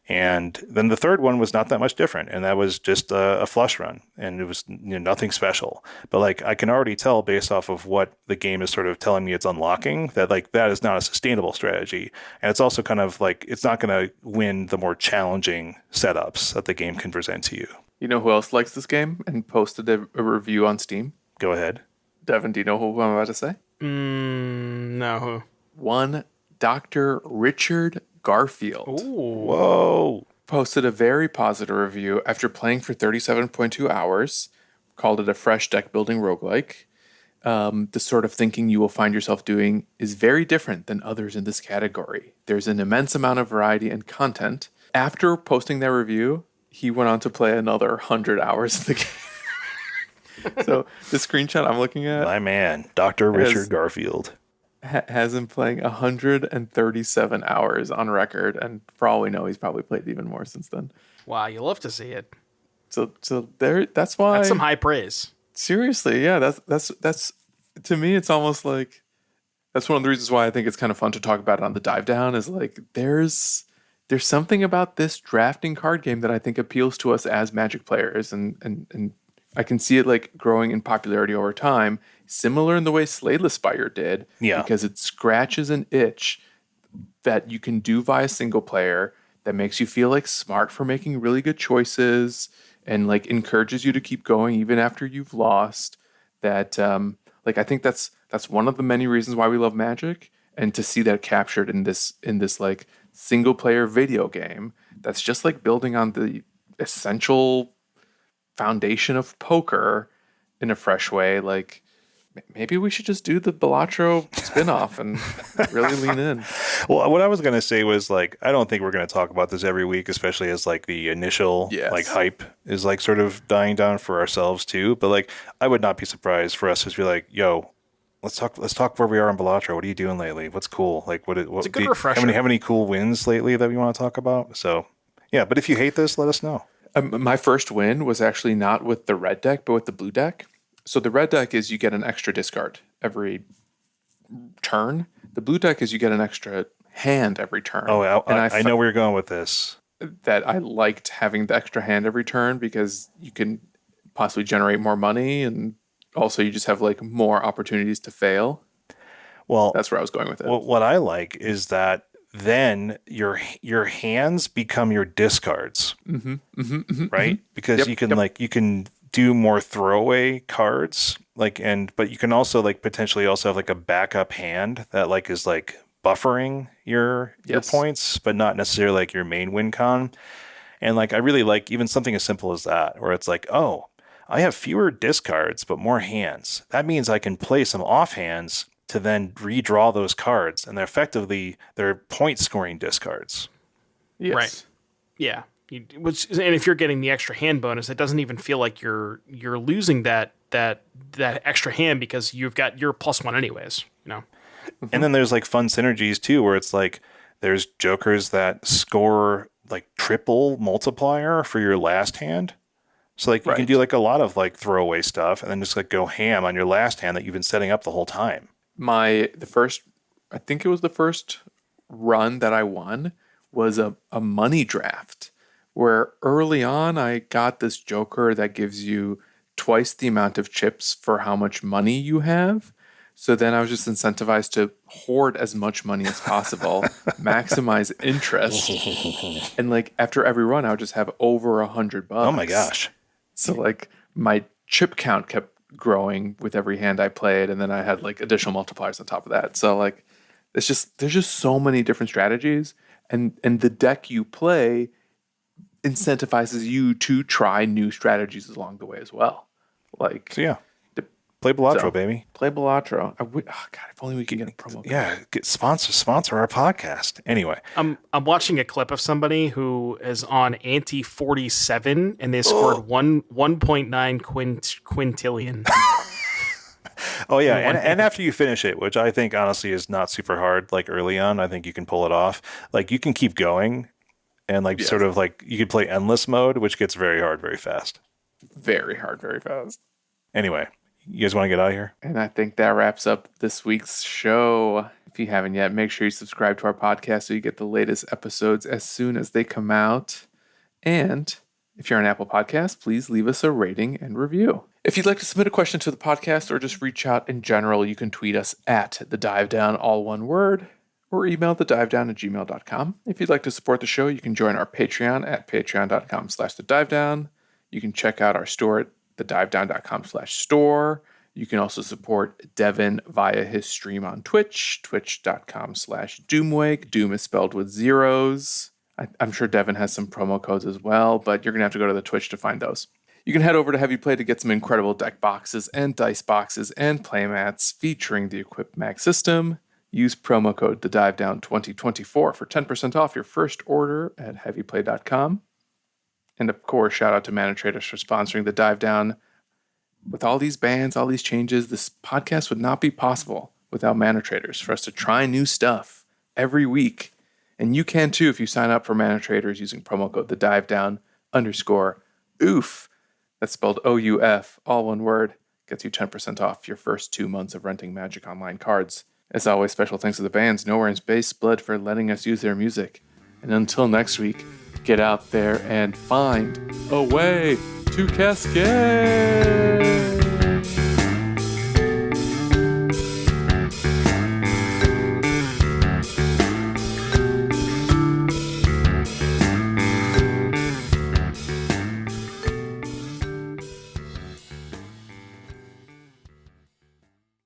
And then the third one was not that much different, and that was just a flush run, and it was nothing special. But like I can already tell based off of what the game is sort of telling me it's unlocking, that like that is not a sustainable strategy, and it's also kind of like it's not going to win the more challenging setups that the game can present to you. You know who else likes this game and posted a review on Steam? Go ahead. Devin, do you know who I'm about to say? No. One Dr. Richard Garfield. Ooh. Whoa. Posted a very positive review after playing for 37.2 hours, called it a fresh deck building roguelike. The sort of thinking you will find yourself doing is very different than others in this category. There's an immense amount of variety and content. After posting that review, he went on to play another 100 hours of the game. So the screenshot I'm looking at My man, Dr. Richard Garfield. has him playing 137 hours on record, and for all we know, he's probably played even more since then. Wow, you love to see it. So there, that's why. That's some high praise. Seriously, yeah, that's to me, it's almost like that's one of the reasons why I think it's kind of fun to talk about it on the dive down. Is like there's something about this drafting card game that I think appeals to us as Magic players, and I can see it like growing in popularity over time, similar in the way Sladeless Spire did. Yeah. Because it scratches an itch that you can do via single player that makes you feel like smart for making really good choices and like encourages you to keep going even after you've lost. That like I think that's one of the many reasons why we love Magic, and to see that captured in this like single player video game that's just like building on the essential foundation of poker in a fresh way. Like maybe we should just do the Balatro spinoff and really lean in. Well, what I was going to say was like, I don't think we're going to talk about this every week, especially as like the initial like hype is like sort of dying down for ourselves too. But like, I would not be surprised for us to be like, yo, let's talk where we are on Balatro. What are you doing lately? What's cool? Like it's a good refresher. Have any cool wins lately that we want to talk about? So yeah, but if you hate this, let us know. My first win was actually not with the red deck, but with the blue deck. So the red deck is you get an extra discard every turn. The blue deck is you get an extra hand every turn. Oh, I know where you're going with this. That I liked having the extra hand every turn because you can possibly generate more money, and also you just have like more opportunities to fail. Well, that's where I was going with it. What I like is that then your hands become your discards, right? Because you can do more throwaway cards, but you can also like potentially also have like a backup hand that like is like buffering your points, but not necessarily like your main win con. And like I really like even something as simple as that, where it's like, oh, I have fewer discards but more hands. That means I can play some off hands to then redraw those cards, and they're point scoring discards. Yes. Right. Yeah. And if you're getting the extra hand bonus, it doesn't even feel like you're losing that extra hand because you're +1 anyways, you know. And then there's like fun synergies too, where it's like there's jokers that score like triple multiplier for your last hand. So like you can do like a lot of like throwaway stuff and then just like go ham on your last hand that you've been setting up the whole time. I think it was the first run that I won was a money draft, where early on I got this joker that gives you twice the amount of chips for how much money you have. So then I was just incentivized to hoard as much money as possible, maximize interest. And like after every run, I would just have over $100. Oh my gosh. So like my chip count kept growing with every hand I played, and then I had like additional multipliers on top of that. So like there's just so many different strategies, and the deck you play incentivizes you to try new strategies along the way as well. Like, So yeah, play Balatro, baby. Play Balatro. Oh God, if only we could get a promo code. Yeah, get sponsor our podcast. Anyway, I'm watching a clip of somebody who is on ante 47 and they scored 1.9 quintillion. oh yeah, and after you finish it, which I think honestly is not super hard, like early on, I think you can pull it off. Like you can keep going, and like sort of like you could play endless mode, which gets very hard very fast. Very hard, very fast. Anyway, you guys want to get out of here? And I think that wraps up this week's show. If you haven't yet, make sure you subscribe to our podcast so you get the latest episodes as soon as they come out. And if you're on Apple Podcasts, please leave us a rating and review. If you'd like to submit a question to the podcast or just reach out in general, you can tweet us at The Dive Down, all one word, or email thedivedown@gmail.com. If you'd like to support the show, you can join our Patreon at patreon.com/thedivedown. You can check out our store at thedivedown.com/store. You can also support Devin via his stream on Twitch, twitch.com/Doomwake. Doom is spelled with zeros. I'm sure Devin has some promo codes as well, but you're going to have to go to the Twitch to find those. You can head over to Heavy Play to get some incredible deck boxes and dice boxes and playmats featuring the Equip Mag system. Use promo code TheDiveDown2024 for 10% off your first order at heavyplay.com. And of course, shout out to Mana Traders for sponsoring the Dive Down. With all these bans, all these changes, this podcast would not be possible without Mana Traders for us to try new stuff every week. And you can too if you sign up for Mana Traders using promo code TheDiveDown_OOF. That's spelled OUF, all one word. Gets you 10% off your first 2 months of renting Magic Online cards. As always, special thanks to the bands Nowhere in Space, Blood for letting us use their music. And until next week, get out there and find a way to Cascade!